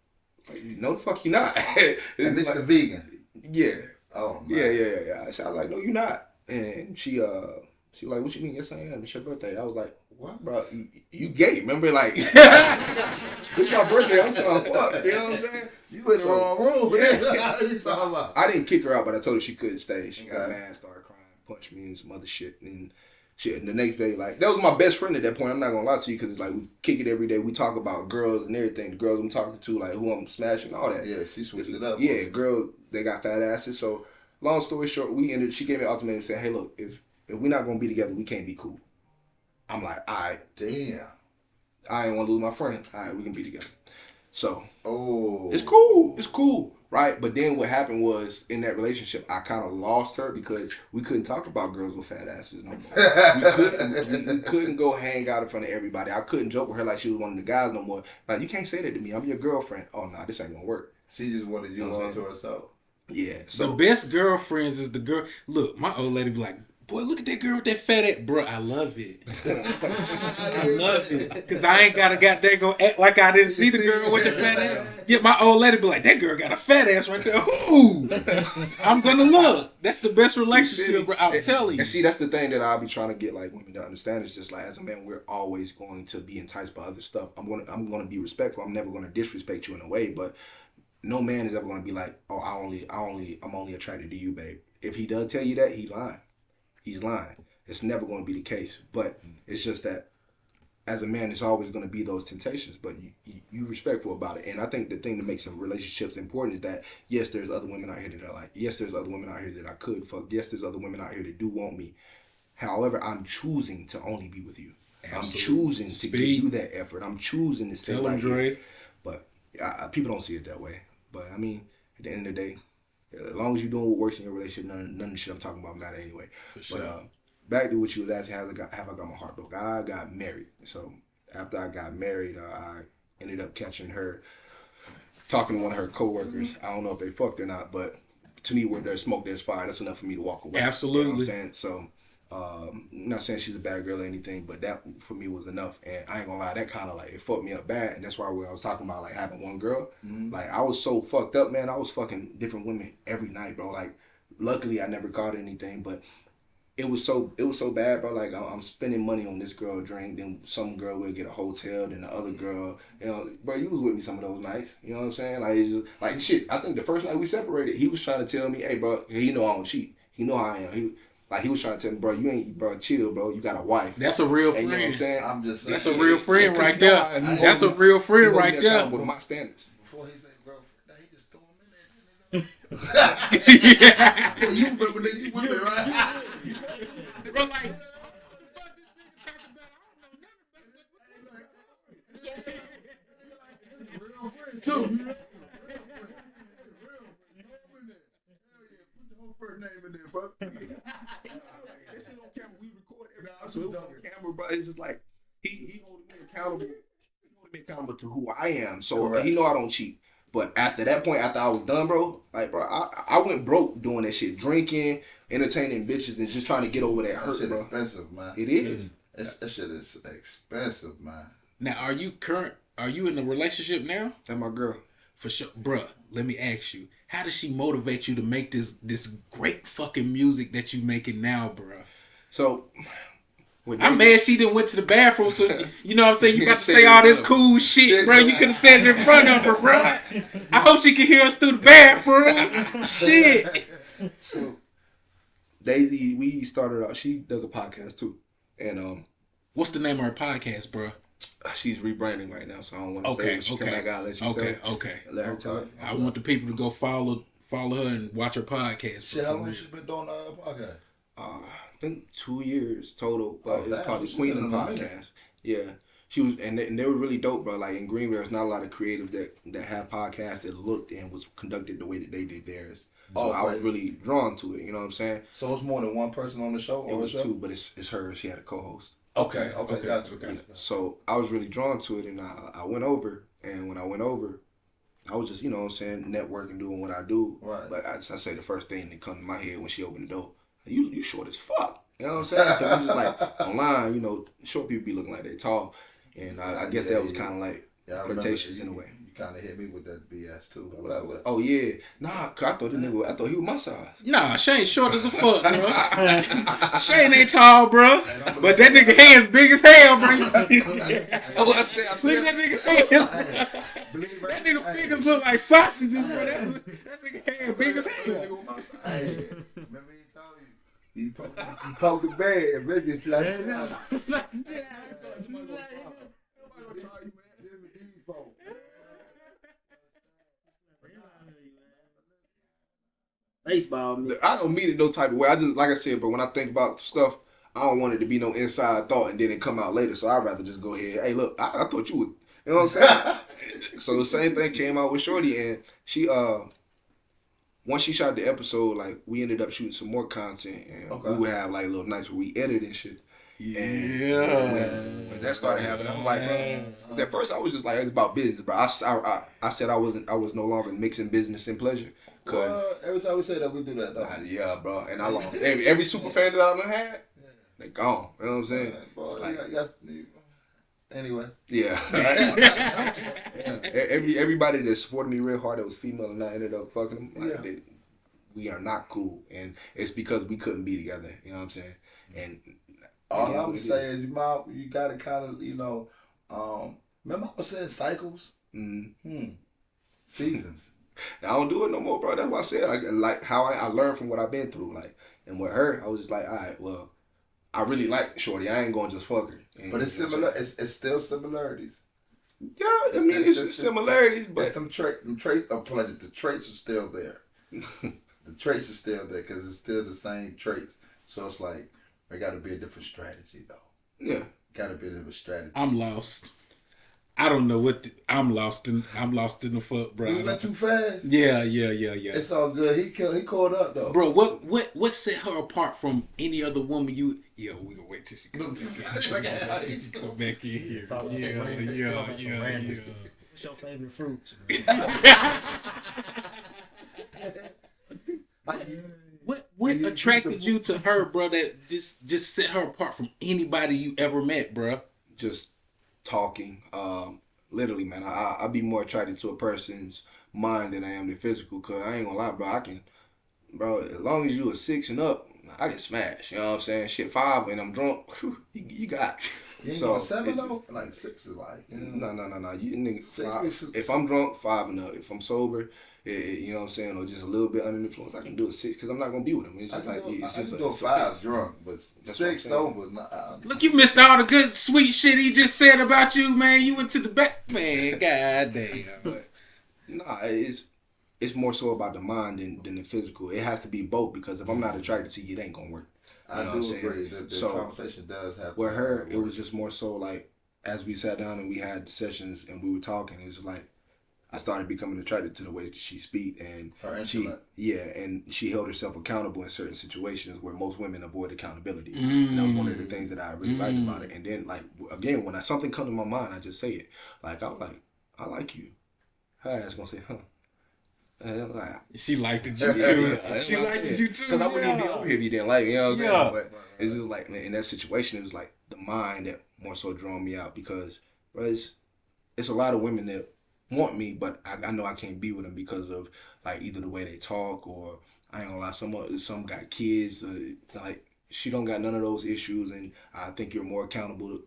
Like, no, the fuck you not. And this like, the vegan. yeah. Oh man. Yeah. So I was like, no, you're not. And she like, what you mean? Yes, I am. It's your birthday. I was like, what, bro? You gay? Remember, like, it's my birthday. I'm trying to fuck. You know what I'm saying? You in the wrong room. What you talking about? I didn't kick her out, but I told her she couldn't stay. She got Okay. mad, started crying, punched me and some other shit. And shit. And the next day, like, that was my best friend at that point. I'm not gonna lie to you, because like we kick it every day. We talk about girls and everything. The girls I'm talking to, like who I'm smashing, all that. Yeah, she switched it up. Yeah, girl, they got fat asses. So long story short, she gave me an ultimatum saying, hey, look, if if we're not gonna be together, we can't be cool. I'm like, all right, Damn. I ain't want to lose my friend. All right, we can be together. So Oh. it's cool. It's cool. Right? But then what happened was in that relationship, I kind of lost her because we couldn't talk about girls with fat asses no more. We couldn't go hang out in front of everybody. I couldn't joke with her like she was one of the guys no more. Like, you can't say that to me. I'm your girlfriend. Oh, nah, this ain't gonna work. She just wanted you know what I'm on to saying? herself. Yeah. The So best girlfriends is the girl. Look, my old lady be like, boy, look at that girl with that fat ass. Bro, I love it. I love it. Because I ain't got to goddamn go act like I didn't see the girl with the fat ass. Yeah, my old lady be like, that girl got a fat ass right there. Ooh. I'm going to look. That's the best relationship, bro. I'm telling you. And see, that's the thing that I'll be trying to get like women to understand is just like, as a man, we're always going to be enticed by other stuff. I'm gonna be respectful. I'm never gonna disrespect you in a way, but no man is ever gonna be like, oh, I'm only attracted to you, babe. If he does tell you that, he's lying. He's lying. It's never going to be the case. But it's just that as a man, it's always going to be those temptations. But you respectful about it. And I think the thing that makes some relationships important is that, yes, there's other women out here that I like. Yes, there's other women out here that I could fuck. Yes, there's other women out here that do want me. However, I'm choosing to only be with you. Absolutely. I'm choosing to do that effort. I'm choosing to stay Tell him, right Dre. here. But people don't see it that way. But I mean, at the end of the day, as long as you're doing what works in your relationship, none of the shit I'm talking about matter anyway. For sure. But back to what you was asking, have I got my heart broke? I got married. So after I got married, I ended up catching her talking to one of her coworkers. I don't know if they fucked or not, but to me, where there's smoke, there's fire. That's enough for me to walk away. Absolutely. You know what I'm saying? So not saying she's a bad girl or anything, but that for me was enough. And I ain't gonna lie, that kind of like, it fucked me up bad. And that's why when I was talking about like having one girl, like I was so fucked up, man. I was fucking different women every night, bro. Like luckily I never caught anything, but it was so bad, bro. Like I'm spending money on this girl drink, then some girl will get a hotel, then the other girl, you know, bro, you was with me some of those nights. You know what I'm saying? Like it's just, like shit. I think the first night we separated, he was trying to tell me, hey, bro, he know I don't cheat. He know how I am. He was trying to tell me, bro, you ain't, bro, chill, bro. You got a wife. That's a real And friend. you know what I'm saying? I'm just saying. That's a real friend right you know there. That's a real friend right there. With my standards. Before he said girlfriend, he just threw him in there. Yeah. You remember that you women, right? Bro, like, Real friend too. First name in there, bro. This shit on camera. We record every episode on camera, bro. It's just like he holding me accountable. He holding me accountable to who I am. So Correct. he know I don't cheat. But after that point, after I was done, bro, like bro, I went broke doing that shit, drinking, entertaining bitches, and just trying to get over that That hurt, shit bro. expensive, man. It is. That shit is expensive, man. now, are you in a relationship now? That's my girl. For sure. Bruh, let me ask you, how does she motivate you to make this great fucking music that you making now, bruh? So I'm mad she didn't went to the bathroom, so you know what I'm saying? You got to say all this cool shit, bro. You could have said it in front of her, bro. I hope she can hear us through the bathroom. Shit. So Daisy, we started out. She does a podcast too, and What's the name of her podcast, bro? she's rebranding right now, so I don't want to Okay, say it. She come okay. back out, let you Okay, tell her. okay. Let her tell it. I want the people to go follow her and watch her podcast. Shit, how long she been doing podcast? I think 2 years total, but Oh, it's damn, called the she's been Queen in a minute. Podcast. Yeah, she was, and they were really dope, bro. Like in Greenville, there's not a lot of creatives that have podcasts that looked and was conducted the way that they did theirs. So I was right. really drawn to it. You know what I'm saying? So it's more than one person on the show? It was two, but it's her. She had a co-host. Okay, Okay. gotcha. So I was really drawn to it, and I went over. And when I went over, I was just, you know what I'm saying, networking, doing what I do. Right. But I say the first thing that come to my head when she opened the door, you short as fuck. You know what I'm saying? Because I'm just like, online, you know, short people be looking like they tall. And I guess that was kind of like flirtatious in a way. You kind of hit me with that BS too. Oh, yeah. Nah, 'cause I thought he was my size. Nah, Shane short as a fuck, bro. Shane ain't tall, bro. But that nigga hands big as hell, bro. Oh, I said, Look at that nigga hands. That nigga fingers look like sausages, bro. That nigga hand big as hell. Hey, remember he told you. You poke the bed, man. It's like, baseball, man. I don't mean it no type of way. I just, like I said, but when I think about stuff, I don't want it to be no inside thought and then it come out later. So I'd rather just go ahead. Hey, look, I thought you would. You know what I'm saying? So the same thing came out with Shorty, and she once she shot the episode, like we ended up shooting some more content, and we would have like little nights where we edit and shit. Yeah. When that started happening, I'm like, bro. At first, I was just like, it's about business, bro. I said I was no longer mixing business and pleasure. Well, every time we say that, we do that, though. Yeah, bro. And I lost every super fan that I done had. They gone. You know what I'm saying? Bro, Like, anyway. yeah. Everybody that supported me real hard that was female and I ended up fucking them. Like, we are not cool, and it's because we couldn't be together. You know what I'm saying? And all I would say is you gotta kind of remember I was saying cycles, seasons. I don't do it no more, bro. That's why I said like how I learned from what I've been through. Like, and with her, I was just like, all right, well, I really like Shorty. I ain't gonna just fuck her. And, but it's similar. It's still similarities. Yeah, I mean it's similarities, but the traits are still there. The traits are still there because it's still the same traits. So it's like there got to be a different strategy, though. Yeah, got to be a different strategy. I'm lost. I don't know what I'm lost in the fuck, bro. You went too fast. Yeah. It's all good. He caught up though, bro. What set her apart from any other woman you? Yeah, we gonna wait till she comes back in here. Yeah. What's your favorite fruits? What attracted you to her, bro? That just set her apart from anybody you ever met, bro? Just talking. Literally, man. I be more attracted to a person's mind than I am the physical. Cause I ain't gonna lie, bro. As long as you a 6 and up, I can smash. You know what I'm saying? Shit, 5 and I'm drunk. Whew, you got. You ain't going 7 though? Like 6 is like. No. You nigga 5. If I'm drunk, 5 and up. If I'm sober, you know what I'm saying, or just a little bit under the influence, I can do a 6 because I'm not gonna be with him. It's just I can do a 5 drunk, but 6 sober. Look, you missed all the good sweet shit he just said about you, man. You went to the back, man. God damn. But nah, it's more so about the mind than the physical. It has to be both because if I'm not attracted to you, it ain't gonna work. I do agree. The conversation does have. With her, it was just more so like as we sat down and we had sessions and we were talking, it was like I started becoming attracted to the way that she speak and she held herself accountable in certain situations where most women avoid accountability. And that was one of the things that I really liked about it. And then like again, when something comes to my mind, I just say it. Like I like you. Her ass gonna say, huh? Like, she liked it you too. She liked it you too. Because I wouldn't even be over here if you didn't like it. You know what I'm saying? But it's just like in that situation, it was like the mind that more so drew me out because, bro, it's a lot of women that want me, but I know I can't be with them because of like either the way they talk or I ain't gonna lie, some got kids. Like she don't got none of those issues, and I think you're more accountable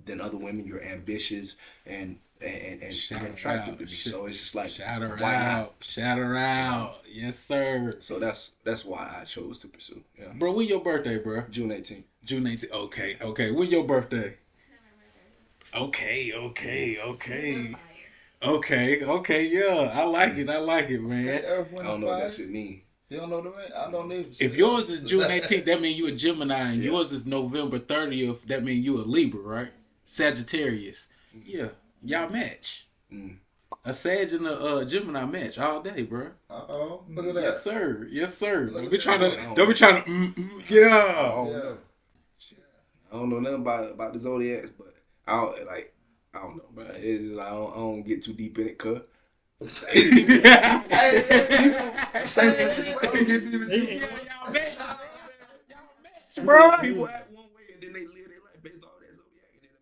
than other women. You're ambitious and attractive to me. So it's just like shout her out. Yes, sir. So that's why I chose to pursue. Yeah. Bro, when your birthday, bro? June 18th. June 18th. Okay. When your birthday? Okay. Yeah, I like it, man. I don't know what that should mean. You don't know what I mean? I don't need. If yours is June 18th, that means you a Gemini, and yours is November 30th. That means you a Libra, right? Sagittarius. Yeah, y'all match. A Sag and a Gemini match all day, bro. Look at that. Yes, sir. Don't be trying to. Yeah. I don't know nothing about the zodiacs, but I don't know, bro. It's just like I don't get too deep in it, cuz. Bro, people act one way and then they live their life based on that zodiac, and then it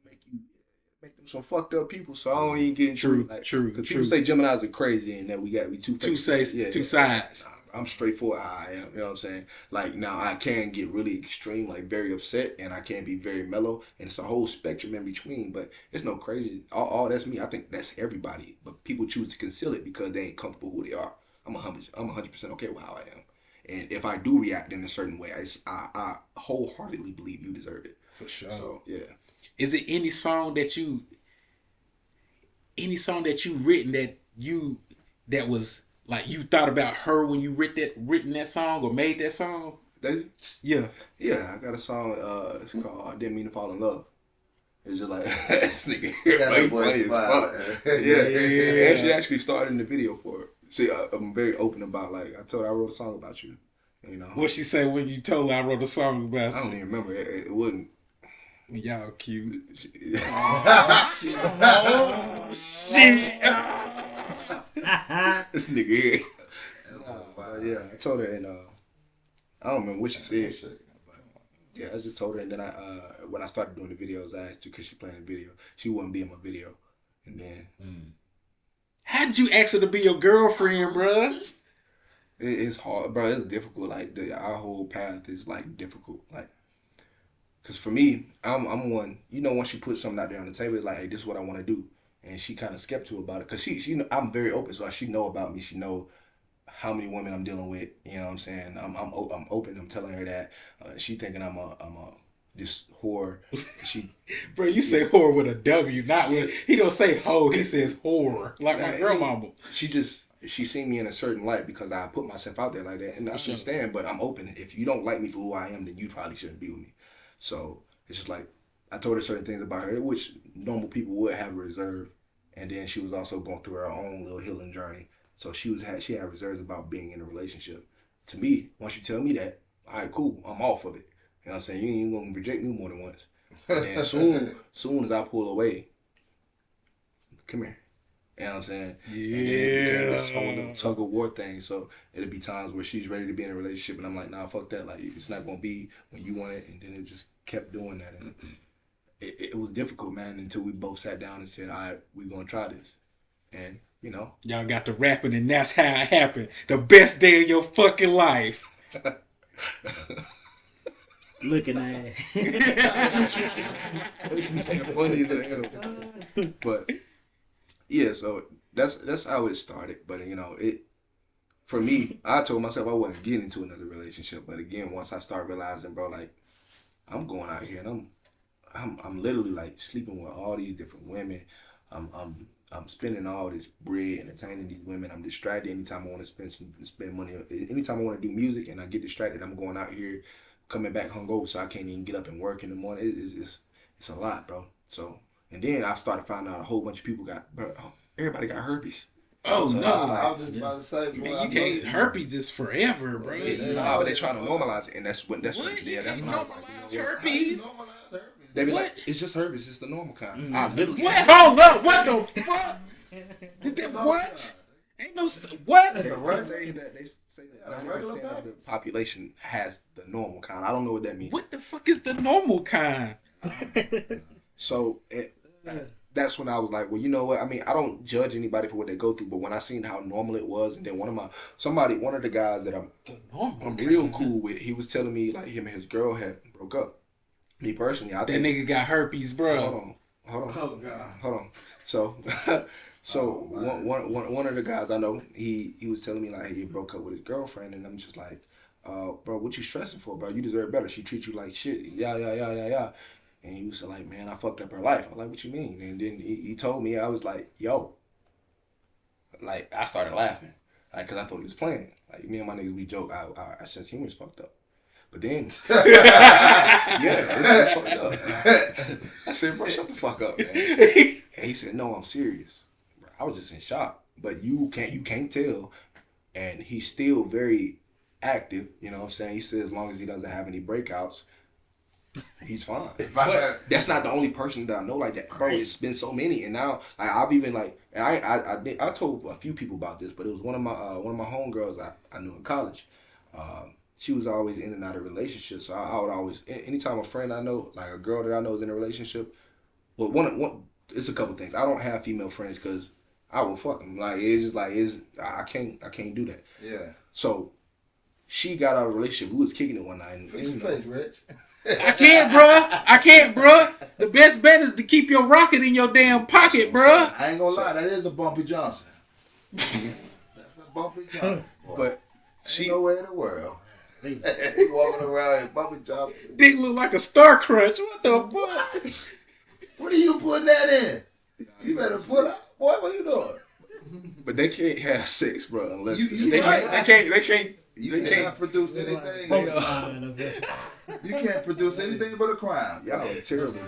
make them some fucked up people. So I don't even get into it. True. Because people say Geminis are crazy and that we two sides. I'm straightforward. I am. You know what I'm saying? Like now, I can get really extreme, like very upset, and I can be very mellow, and it's a whole spectrum in between. But it's no crazy. All that's me. I think that's everybody. But people choose to conceal it because they ain't comfortable who they are. I'm 100% okay with how I am. And if I do react in a certain way, I wholeheartedly believe you deserve it. For sure. So yeah. Is it any song that you written that was Like you thought about her when you written that song or made that song? Yeah. Yeah, I got a song. It's called "I Didn't Mean to Fall in Love." It's just like this nigga here, That boy funny as smile. fuck. Yeah. And she actually started in the video for it. See, I'm very open about like I told her I wrote a song about you. You know. What she say when you told her I wrote a song about I don't even remember. It wasn't. y'all cute? Oh, Shit. this nigga here. Yeah, I told her, and I don't remember what she said. Yeah, I just told her, and then when I started doing the videos, I asked her because she playing the video. She wouldn't be in my video, and then How'd you ask her to be your girlfriend, bruh? it's hard, bro. It's difficult. Like our whole path is like difficult. Like, cause for me, I'm one. You know, once you put something out there on the table, it's like, hey, this is what I want to do, and she kind of skeptical about it, cause she I'm very open, so she know about me. She know how many women I'm dealing with. You know what I'm saying? I'm open. I'm telling her that. She thinking I'm a this whore. She, Bro, you say whore with a W, not with. He don't say hoe. He says whore, like my grandmama. she seen me in a certain light because I put myself out there like that, and I understand. But I'm open. If you don't like me for who I am, then you probably shouldn't be with me. So it's just like I told her certain things about her, which normal people would have reserved, and then she was also going through her own little healing journey. So she had reserves about being in a relationship. To me, once you tell me that, all right, cool, I'm off of it. You know what I'm saying? You ain't gonna reject me more than once. And then soon as I pull away, come here. You know what I'm saying? Yeah. And then it became this whole little tug of war thing. So it'll be times where she's ready to be in a relationship, and I'm like, nah, fuck that. Like, it's not gonna be when you want it. And then it just kept doing that, and it was difficult, man. Until we both sat down and said, all right, we're gonna try this, and you know. Y'all got to rapping, and that's how it happened. The best day of your fucking life. Looking at Funny as hell. But yeah, so that's how it started. But you know, for me, I told myself I wasn't getting into another relationship. But again, once I started realizing, bro, like I'm going out here and I'm literally like sleeping with all these different women. I'm spending all this bread entertaining these women. I'm distracted anytime I want to spend money. Anytime I want to do music and I get distracted, I'm going out here, coming back hungover, so I can't even get up and work in the morning. It's a lot, bro. So, and then I started finding out a whole bunch of people everybody got herpes. Oh, So no. I was just about to say, Man, boy, you can't. Herpes is forever, bro. Nah, but they trying to normalize it, and that's what. What? You That's can't my normalize herpes? They be What? like, it's just herpes. It's the normal kind. Mm. I literally. What? Hold up. What the fuck? What? Ain't no. What? They say that 90% of the population has the normal kind. I don't know what that means. What the fuck is the normal kind? So that's when I was like, well, you know what? I mean, I don't judge anybody for what they go through, but when I seen how normal it was, and then one of the guys that I'm real cool with, he was telling me like him and his girl had broke up. Me personally, I That think nigga got herpes, bro. Hold on. Oh God. Hold on. So one of the guys I know, he was telling me like he broke up with his girlfriend, and I'm just like, bro, what you stressing for, bro? You deserve better. She treats you like shit. Yeah. And he was like, man, I fucked up her life. I'm like, what you mean? And then he told me, I was like, yo. Like, I started laughing. Like, because I thought he was playing. Like, me and my niggas, we joke. Our sense of humor is fucked up. But then, yeah, it's fucked up. I said, bro, shut the fuck up, man. And he said, no, I'm serious. Bro, I was just in shock. But you can't tell. And he's still very active. You know what I'm saying? He said as long as he doesn't have any breakouts, he's fine. But that's not the only person that I know like that. Bro, it's been so many, and now like, I've even like, and I told a few people about this, but it was one of my homegirls I knew in college. She was always in and out of relationships, so I would always, anytime a friend I know, like a girl that I know is in a relationship, well, one it's a couple things. I don't have female friends because I will fuck them. Like it's just like I can't do that. Yeah. So she got out of a relationship. We was kicking it one night. And, Fix your face, Rich. I can't, bro. The best bet is to keep your rocket in your damn pocket, bro. I ain't gonna lie, that is a Bumpy Johnson. That's a Bumpy Johnson. Boy. But Ain't nowhere in the world. He walking around in Bumpy Johnson. Dick look like a Star Crunch. What the fuck? What are you putting that in? You better put out. Boy, what you doing? But they can't have sex, bro, unless You they right. can't. You They cannot can't. produce anything. You can't produce anything but a crime. Y'all are terrible,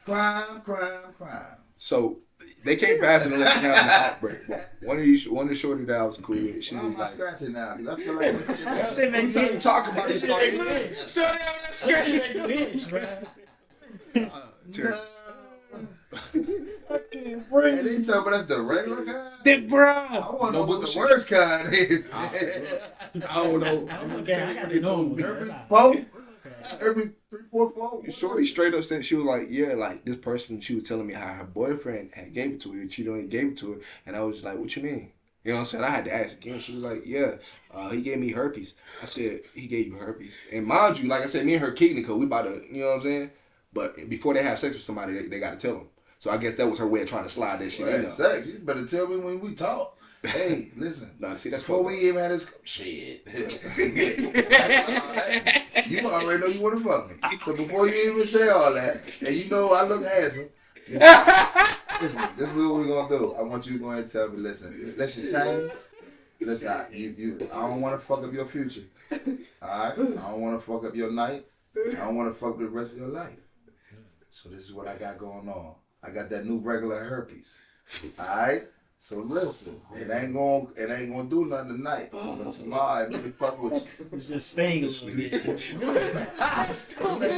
bro. Crime. So they can't pass it unless you have an outbreak. But one of the shorty that I was cool with, she Why was am I like, scratching now? I feel like "Every time you talk about this, Shorty on that scratch. terrible." And they tell me that's the regular kind. That I bruh. want to know what the bullshit. worst kind is. I don't know. I got the normal. Every 4, every 3, 4, 4. Shorty straight up said she was like, yeah, like this person. She was telling me how her boyfriend had gave it to her. She only gave it to her, and I was like, what you mean? You know what I'm saying? I had to ask again. She was like, yeah, he gave me herpes. I said, he gave you herpes. And mind you, like I said, me and her kicking it because we about to, you know what I'm saying? But before they have sex with somebody, they got to tell them. So I guess that was her way of trying to slide that shit in there. Sex. You better tell me when we talk. Hey, listen. Nah, see, that's Before fucked we even had this shit, you already know you want to fuck me. So before you even say all that, and you know I look handsome, listen, this is what we're gonna do. I want you to go ahead and tell me, listen, Shane, listen, I don't want to fuck up your future. All right, I don't want to fuck up your night. I don't want to fuck up the rest of your life. So this is what I got going on. I got that new regular herpes. All right. So listen, it ain't gonna do nothing tonight. But tomorrow, I really fuck with you. It's just staying a little bit. It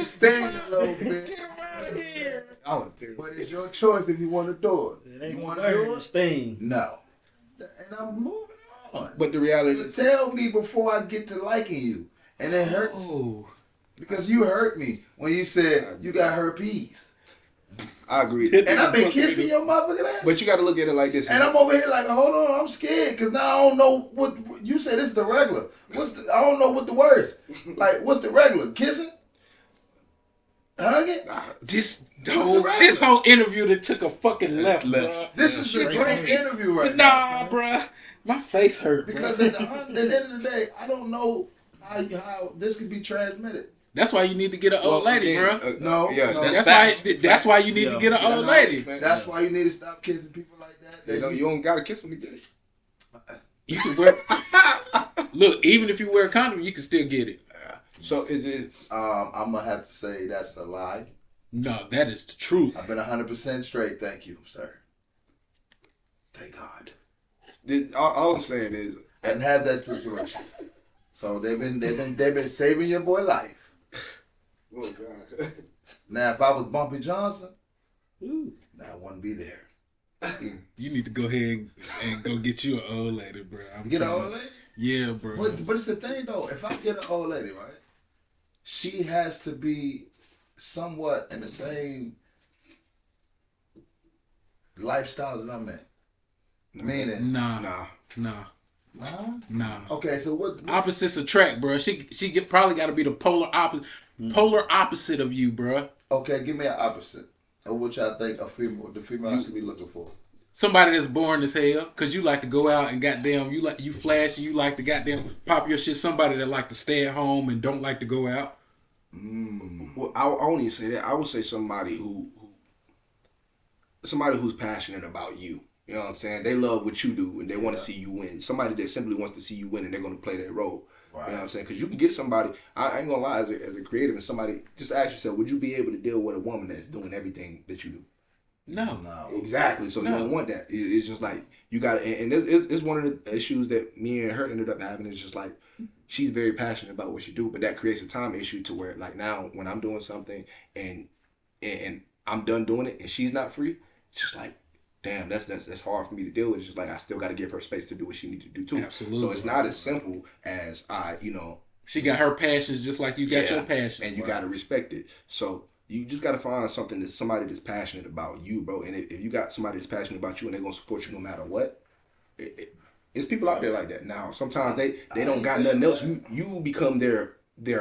stings a little bit. I was terrible. But it's your choice if you want to do it. It ain't You gonna want to do hurt. it? It's staying. No. And I'm moving on. But the reality But is, tell me before I get to liking you. And it hurts. Oh. Because you hurt me when you said you got herpes. I agree. And I've been kissing your motherfucking ass. But you got to look at it like this. And I'm over here like, hold on, I'm scared because now I don't know what you said. This is the regular. I don't know what the words. Like, what's the regular? Kissing, hugging. This the whole regular? interview that took a fucking left, bruh. This is a great interview right Nah, now. bruh. My face hurt, Because bruh. at the end of the day, I don't know how this could be transmitted. That's why you need to get an old lady, bruh. No, yeah, no. That's why you need to get an old lady. That's why you need to stop kissing people like that. You don't got to kiss them to get it. You can wear. Look, even if you wear a condom, you can still get it. So it is. I'm gonna have to say that's a lie. No, that is the truth. I've been 100% straight. Thank you, sir. Thank God. All I'm saying is, And had that situation. So they've been saving your boy life. oh God. Now if I was Bumpy Johnson, I wouldn't be there. You need to go ahead and go get you an old lady, bro. Get an old lady? Yeah, bro. But it's the thing though, if I get an old lady, right? She has to be somewhat in the same lifestyle that I'm in. Meaning, Nah. Okay, so what? Opposites attract, bro. She probably got to be the polar opposite of you, bro. Okay, give me an opposite of which I think the female should be looking for. Somebody that's boring as hell, cause you like to go out and goddamn you flashy, you like to goddamn pop your shit. Somebody that like to stay at home and don't like to go out. Well, I won't even say that. I would say somebody who's passionate about you. You know what I'm saying? They love what you do and they want to see you win. Somebody that simply wants to see you win and they're going to play that role. Right. You know what I'm saying? Because you can get somebody, I ain't going to lie, as a creative and somebody, just ask yourself, would you be able to deal with a woman that's doing everything that you do? No. Exactly. So you don't want that. It's just like, you got to, and it's one of the issues that me and her ended up having. It's just like, she's very passionate about what she do, but that creates a time issue to where, like now, when I'm doing something and I'm done doing it and she's not free, it's just like, damn, that's hard for me to deal with. It's just like I still got to give her space to do what she needs to do too. Absolutely. So it's not as simple as she got her passions just like you got your passions, and you got to respect it. So you just got to find somebody that's passionate about you, bro. And if you got somebody that's passionate about you and they're gonna support you no matter what, it's people out there like that. Now sometimes they don't got nothing else. You become their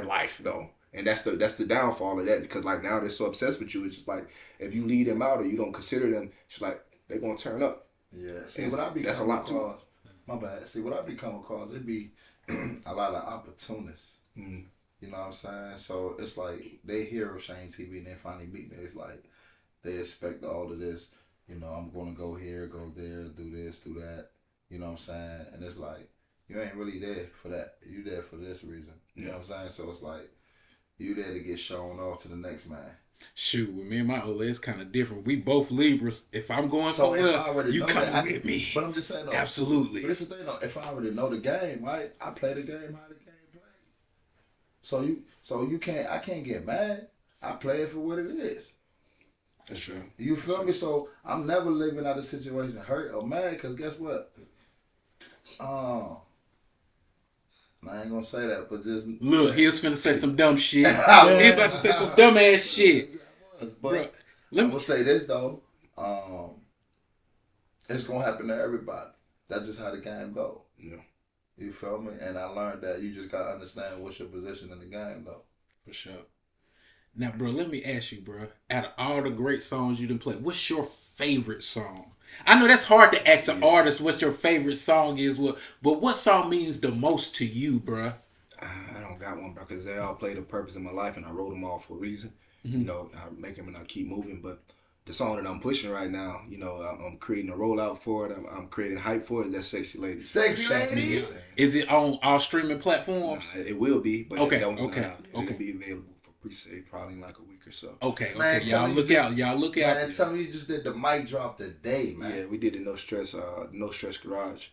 life though. And that's the downfall of that, because like now they're so obsessed with you. It's just like if you leave them out or you don't consider them, it's like they're gonna turn up. Yeah. See, what I become across, my bad. See, what I become across, it be a lot of opportunists. Mm. You know what I'm saying? So it's like they hear of Shane TV and they finally meet me. It's like they expect all of this. You know, I'm gonna go here, go there, do this, do that. You know what I'm saying? And it's like, you ain't really there for that. You there for this reason. You know what I'm saying? So it's like, you there to get shown off to the next man. Shoot, with me and my Ola, it's kind of different. We both Libras. If I'm going So if I somewhere, already you know come that, with me. But I'm just saying, though. Absolutely. But it's the thing, though. If I already know the game, right? I play the game how the game plays. So you can't. I can't get mad. I play it for what it is. That's true. You feel me? So I'm never living out a situation hurt or mad, because guess what? I ain't gonna say that, but just Look, he was finna say some dumb shit. I He about to say some dumb ass shit. But Bro, I let me, will say this though, it's gonna happen to everybody. That's just how the game go. Yeah. You feel me? And I learned that you just gotta understand what's your position in the game though. for sure. Now, bro, let me ask you, bro. Out of all the great songs you done played, what's your favorite song? I know that's hard to ask an artist what your favorite song is, but what song means the most to you, bro? I don't got one, bro, because they all played a purpose in my life, and I wrote them all for a reason. Mm-hmm. You know, I make them and I keep moving. But the song that I'm pushing right now, you know, I'm creating a rollout for it. I'm creating hype for it. That's Sexy Lady. Sexy Shaq Lady? Nigga. Is it on all streaming platforms? It will be, but Okay, it don't okay, out. It'll okay. be available for pre-sale probably in like a week or so. Okay, Man, okay. tell Y'all me look you out. Y'all look out. Man, tell me you just did the mic drop today, man. Yeah, we did the No Stress Garage.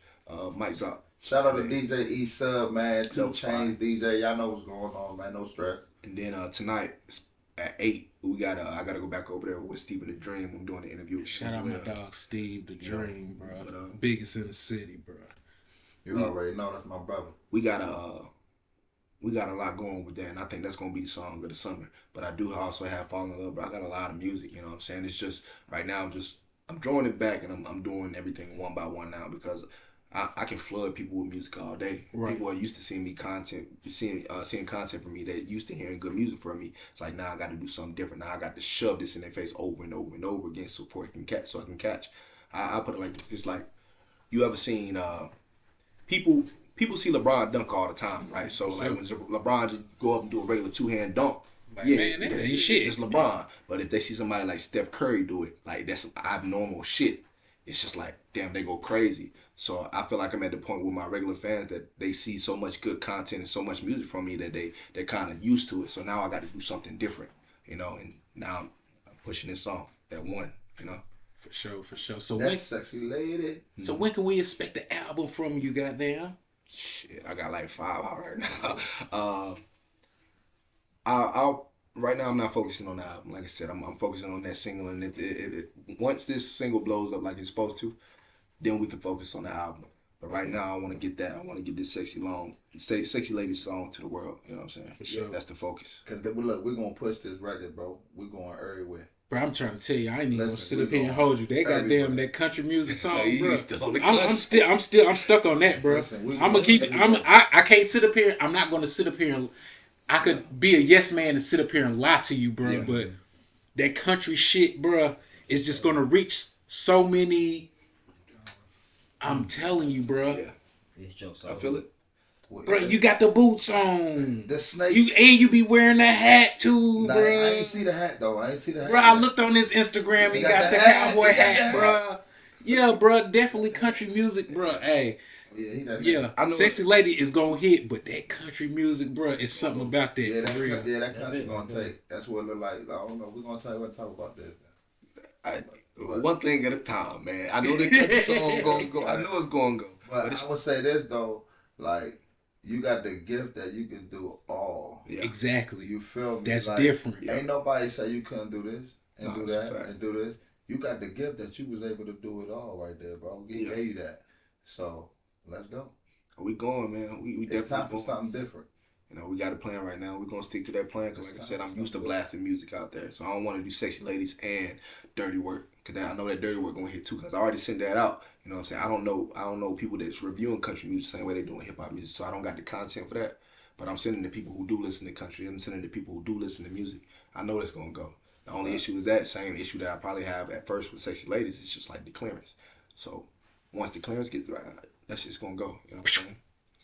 Mike's out. Shout out to DJ E Sub, man. 2 No Chainz DJ. Y'all know what's going on, man. No stress. And then tonight at 8, we got I gotta go back over there with Stephen the Dream. I'm doing the interview. with Shout him out my as well. dog Steve, the Dream, bro. But, Biggest in the city, bro. You already know that's my brother. We got a lot going with that, and I think that's gonna be the song of the summer. But I do also have Falling in Love, but I got a lot of music, you know what I'm saying? It's just right now I'm drawing it back, and I'm doing everything one by one now, because I can flood people with music all day. Right. People are used to seeing content from me. They're used to hearing good music from me. It's like, now I got to do something different. Now I got to shove this in their face over and over and over again so I can catch. I put it like this. It's like, you ever seen people see LeBron dunk all the time, right? So like when LeBron just go up and do a regular 2-hand dunk, Like, man, that ain't shit. it's LeBron. But if they see somebody like Steph Curry do it, like that's some abnormal shit. It's just like, damn, they go crazy. So I feel like I'm at the point with my regular fans that they see so much good content and so much music from me that they're kind of used to it. So now I got to do something different, you know. And now I'm pushing this song, that one, you know. For sure. So That's Sexy Lady. when can we expect the album from you, goddamn? Shit, I got like 5 out right now. I'll right now I'm not focusing on the album. Like I said, I'm focusing on that single, and if once this single blows up like it's supposed to, then we can focus on the album. But right now I want to get that. I want to get this Sexy Lady song to the world. You know what I'm saying? For sure. That's the focus. Because look, we're going to push this record, bro. We're going everywhere. Bro, I'm trying to tell you, I ain't even gonna Listen, sit up here and hold you. That goddamn everywhere. that country music song, Hey, bro. you still on the I'm stuck on that, bro. Listen, we I'm gonna keep. everywhere. I can't sit up here. I'm not gonna sit up here and. I could be a yes man and sit up here and lie to you, bro. Yeah. But that country shit, bro, is just gonna reach so many. I'm telling you, bro. Yeah, It's your I feel it. Bro, you got the boots on. The snakes. You be wearing the hat too, Nah, bro. I ain't see the hat, though. I ain't see the hat. Bro, I looked on his Instagram. He You got got the the hat? cowboy You got hat, the bro. Yeah, bro, definitely country music, bro. Hey, Yeah, he done- yeah, I know Sexy Lady is gonna hit, but that country music, bro, is something about that Yeah, for real. that That's country it. gonna take. That's what it look like. I don't know. We're gonna tell you what to talk about this. One thing at a time, man. I know the country song gonna go. I know it's gonna go. But it's, I would say this though, like you got the gift that you can do all. yeah. Exactly. You feel me? That's Like, different. Ain't nobody say you couldn't do this and No, do it's a that fact. and do this. You got the gift that you was able to do it all right there, bro. He Yeah. gave you that. So let's go. We going, man. We It's definitely time for going. something different. You know, we got a plan right now. We're gonna stick to that plan because, like I said, I'm used to blasting music out there. So I don't want to do Sexy Ladies and Dirty Work, because I know that Dirty Work gonna hit too. Because I already sent that out. You know what I'm saying? I don't know people that's reviewing country music the same way they're doing hip hop music. So I don't got the content for that. But I'm sending to people who do listen to country. I'm sending to people who do listen to music. I know it's gonna go. The only issue is that same issue that I probably have at first with Sexy Ladies. It's just like the clearance. So once the clearance gets right, that's just gonna go. You know what I'm saying?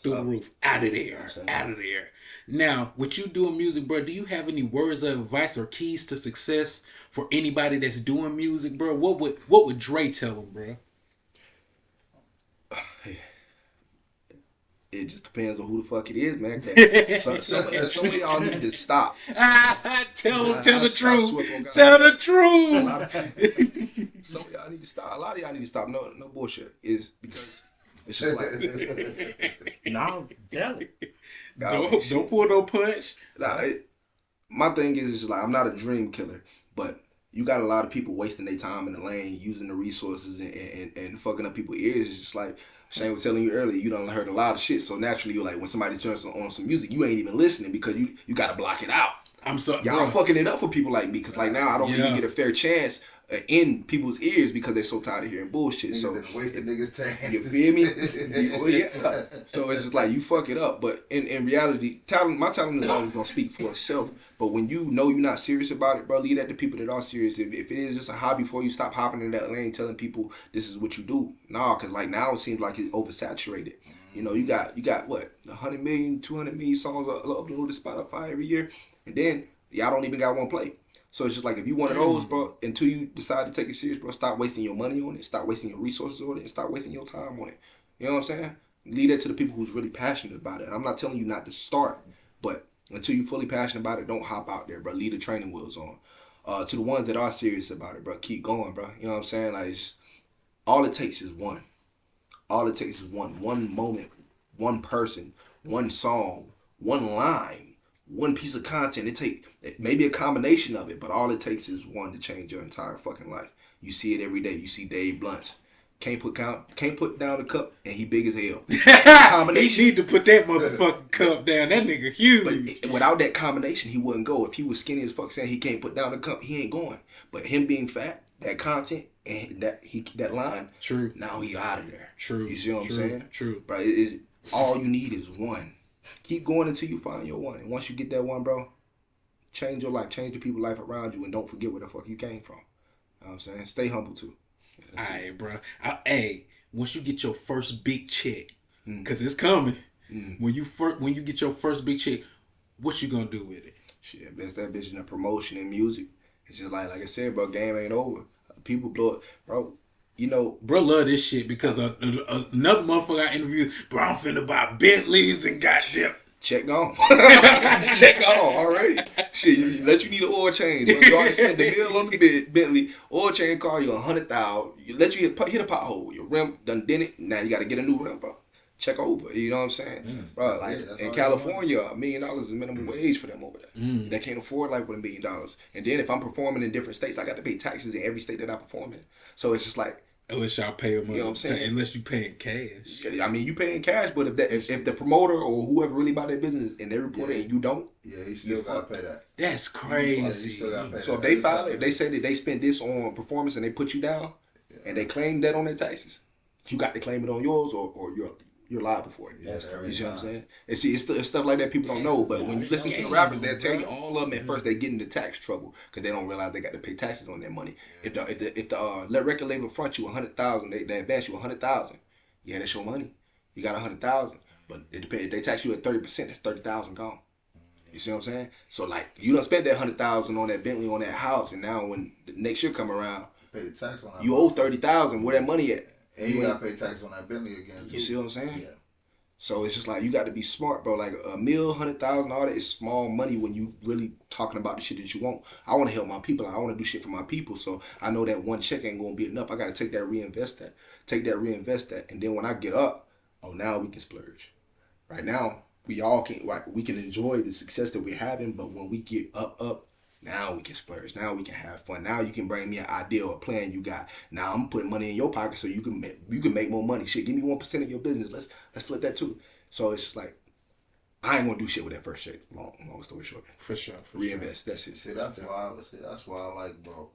Through the So, roof. Out of there. I'm saying? Out of there. Now, with you doing music, bro, do you have any words of advice or keys to success for anybody that's doing music, bro? What would Dre tell them, bro? It just depends on who the fuck it is, man. Some of y'all need to stop. Tell the I truth. swear on God. Tell the A lot truth. Some of y'all need to stop. A lot of y'all need to stop. No bullshit. Is because it's just like No, tell it. Don't pull no punch. My thing is just like I'm not a dream killer, but you got a lot of people wasting their time in the lane, using the resources and fucking up people's ears. It's just like Shane was telling you earlier, you done heard a lot of shit. So naturally, you're like, when somebody turns on some music, you ain't even listening because you got to block it out. I'm sorry, Y'all fucking it up for people like me because like now I don't even get a fair chance in people's ears because they're so tired of hearing bullshit. So wasting niggas' time. you feel me? Yeah. So it's just like you fuck it up. But in reality, my talent is always gonna speak for itself. But when you know you're not serious about it, bro, leave that to people that are serious. If it is just a hobby for you, stop hopping in that lane telling people this is what you do. Nah, cause like now it seems like it's oversaturated. You know, you got what 100 million, 200 million songs uploaded to Spotify every year, and then y'all don't even got one play. So it's just like if you one of those, bro, until you decide to take it serious, bro, stop wasting your money on it, stop wasting your resources on it, and stop wasting your time on it. You know what I'm saying? Leave that to the people who's really passionate about it. And I'm not telling you not to start, but until you're fully passionate about it, don't hop out there, bro. Leave the training wheels on. To the ones that are serious about it, bro, keep going, bro. You know what I'm saying? Like, all it takes is one. All it takes is one moment, one person, one song, one line, one piece of content. It take maybe a combination of it, but all it takes is one to change your entire fucking life. You see it every day. You see Dave Blunt. Can't put down the cup, and he big as hell. He need to put that motherfucking cup down. That nigga huge. But without that combination, he wouldn't go. If he was skinny as fuck, saying he can't put down the cup, he ain't going. But him being fat, that content and that line, true. Now he out of there. True. You see what I'm saying? True. Bro, all you need is one. Keep going until you find your one. And once you get that one, bro, change your life, change the people's life around you, and don't forget where the fuck you came from. You know what I'm saying? Stay humble too. All right, bro. Hey, once you get your first big check, cause it's coming. When you get your first big check, what you gonna do with it? Shit, that's that bitch in the promotion and music. It's just like I said, bro. Game ain't over. People blow it, bro. You know, bro, love this shit because another motherfucker I interviewed, bro, I'm finna buy Bentleys and goddamn. Check on. Check on already. Shit, let you need an oil change. Bro. You already spent the bill on the Bentley. Oil change car you $100,000. Let you hit a pothole. Your rim done did it. Now you got to get a new rim, bro. Check over. You know what I'm saying, bro? Like in California, $1 million is minimum wage for them over there. They can't afford life with $1 million. And then if I'm performing in different states, I got to pay taxes in every state that I perform in. So it's just like. Unless y'all pay them, you know what I'm saying? Unless you paying cash. I mean, you paying cash, but if the promoter or whoever really about their business and they report it and you don't, he still gotta pay that. That's crazy. So if they file it, if they say that they spent this on performance and they put you down, and they claim that on their taxes, you got to claim it on yours or you're liable for it. That's crazy. You see what I'm saying? And see, it's stuff like that people don't know. But when you listen to the rappers, they'll tell you all of them at first they get into tax trouble because they don't realize they got to pay taxes on their money. If the record label front you $100,000, they advance you $100,000. Yeah, that's your money. You got $100,000, but it depends. If they tax you at 30%, that's $30,000 gone. You see what I'm saying? So like you done spent that $100,000 on that Bentley, on that house, and now when the next year come around, pay the tax on that. You owe $30,000. Where that money at? And you gotta pay tax on that Bentley again too. You see what I'm saying? Yeah. So it's just like you got to be smart, bro. Like $1 million, $100,000, all that is small money when you really talking about the shit that you want. I want to help my people. I want to do shit for my people. So I know that one check ain't gonna be enough. I got to take that, reinvest that, and then when I get up, now we can splurge. Right now we can enjoy the success that we're having, but when we get up. Now we can splurge. Now we can have fun. Now you can bring me an idea or a plan you got. Now I'm putting money in your pocket so you can make more money. Shit, give me 1% of your business. Let's flip that too. So it's just like I ain't gonna do shit with that first check. Long story short. For sure. Reinvest. That's it. See, that's why I like, bro.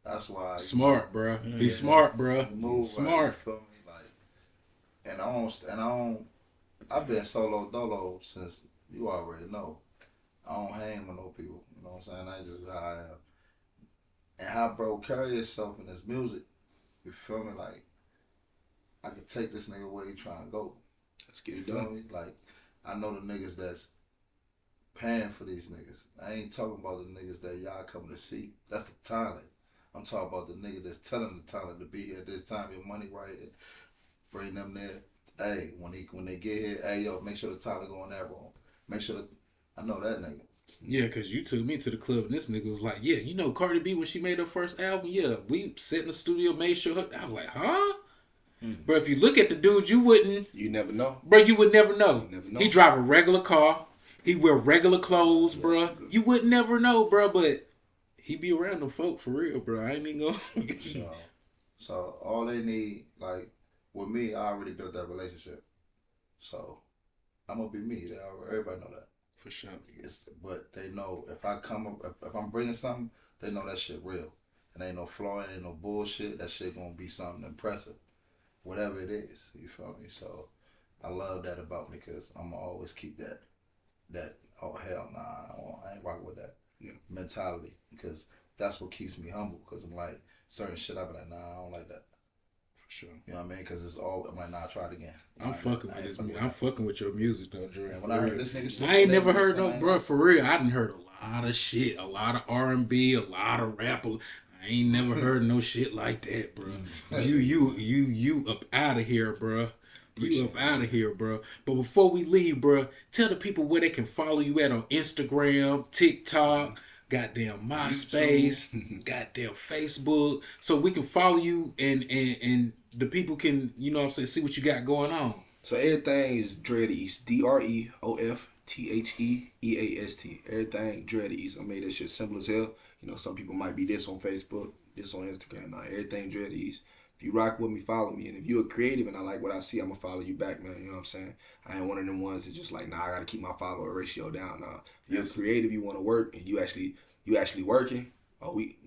That's why smart, bro. He's smart, bro. Smart. Right, me? Like, and I don't. I've been solo dolo since you already know. I don't hang with no people. You know what I'm saying? That's just how I am. And how bro carry yourself in this music, you feel me? Like, I could take this nigga where he trying to go. Let's get it You feel done. me? Like, I know the niggas that's paying for these niggas. I ain't talking about the niggas that y'all coming to see. That's the talent. I'm talking about the nigga that's telling the talent to be here at this time. Your money right here. Bring them there hey, when they get here, hey yo, make sure the Tyler go in that room. Make sure I know that nigga. Yeah, because you took me to the club and this nigga was like, yeah, you know Cardi B when she made her first album, yeah, we sat in the studio, made sure her, I was like, huh? But if you look at the dude, you wouldn't. You never know. Bro, you would never know. You never know. He drive a regular car. He wear regular clothes, bro. You would never know, bro, but he be around them folk for real, bro. I ain't even gonna... So all they need, like, with me, I already built that relationship. So I'm going to be me. Everybody know that. For sure. But they know if I come up, if I'm bringing something, they know that shit real. And ain't no flaw, ain't no bullshit. That shit going to be something impressive. Whatever it is, you feel me? So I love that about me because I'm gonna always keep that oh hell nah, I ain't rocking with that mentality because that's what keeps me humble. Because I'm like certain shit, I be like, nah, I don't like that. For sure. You know what I mean? Because it's all I'm like, nah, try it again. I'm fucking with this. I'm fucking with your music though, Dre. And when I heard this nigga shit, I ain't never heard no, bro. For real, I done heard a lot of shit, a lot of R&B, a lot of rap. I ain't never heard no shit like that, bro. You up out of here, bro. You up out of here, bro. But before we leave, bro, tell the people where they can follow you at on Instagram, TikTok, goddamn MySpace, goddamn Facebook, so we can follow you and the people can, you know what I'm saying, see what you got going on. So everything is Dread East. DREOFTHEEAST. Everything Dread East. I made that shit simple as hell. You know, some people might be this on Facebook, this on Instagram. Nah, everything Dread East. If you rock with me, follow me. And if you're creative and I like what I see, I'm going to follow you back, man. You know what I'm saying? I ain't one of them ones that just like, nah, I got to keep my follower ratio down. Nah, if you're creative, you want to work, and you actually working,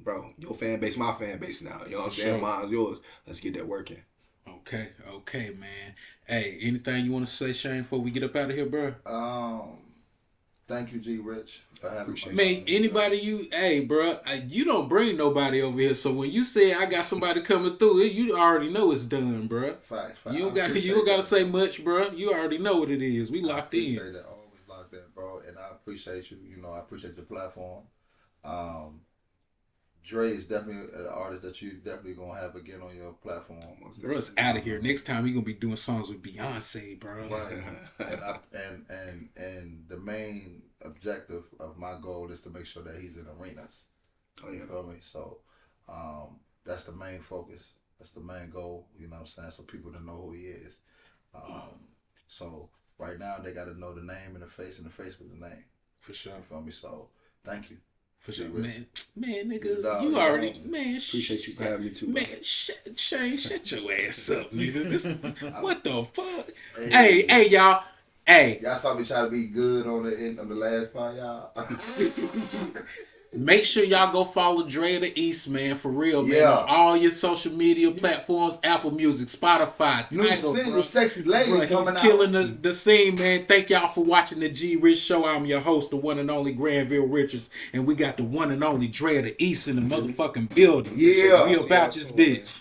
bro, your fan base, my fan base now. You know what I'm saying? Mine's yours. Let's get that working. Okay, man. Hey, anything you want to say, Shane, before we get up out of here, bro? Thank you, G Rich, for having me. Man, anybody hey, bro, you don't bring nobody over here, so when you say I got somebody coming through, you already know it's done, bro. Facts. You don't got to say much, bro. You already know what it is. We locked in. I appreciate that. Always locked in, bro. And I appreciate you. You know, I appreciate your platform. Dre is definitely an artist that you definitely gonna have again on your platform. Bro, it's out of here. Next time you gonna be doing songs with Beyonce, bro. Right. and the main objective of my goal is to make sure that he's in arenas. Oh, yeah. You feel me? So that's the main focus. That's the main goal. You know what I'm saying? So people to know who he is. So right now they got to know the name and the face with the name. For sure. You feel me? So thank you. For sure, man, nigga, Dog, you already, man. Appreciate you for having me too, man. Shane, shut your ass up, nigga. What the fuck? Hey, hey, y'all. Hey, y'all saw me try to be good on the last part, y'all. Make sure y'all go follow Dre the East, man, for real, man. Yeah. On all your social media platforms, Apple Music, Spotify, Tidal, bro. Sexy lady Bro, coming he's killing the scene, man. Thank y'all for watching the G Rich Show. I'm your host, the one and only Granville Richards, and we got the one and only Dre the East in the motherfucking building. Yeah. We about this bitch.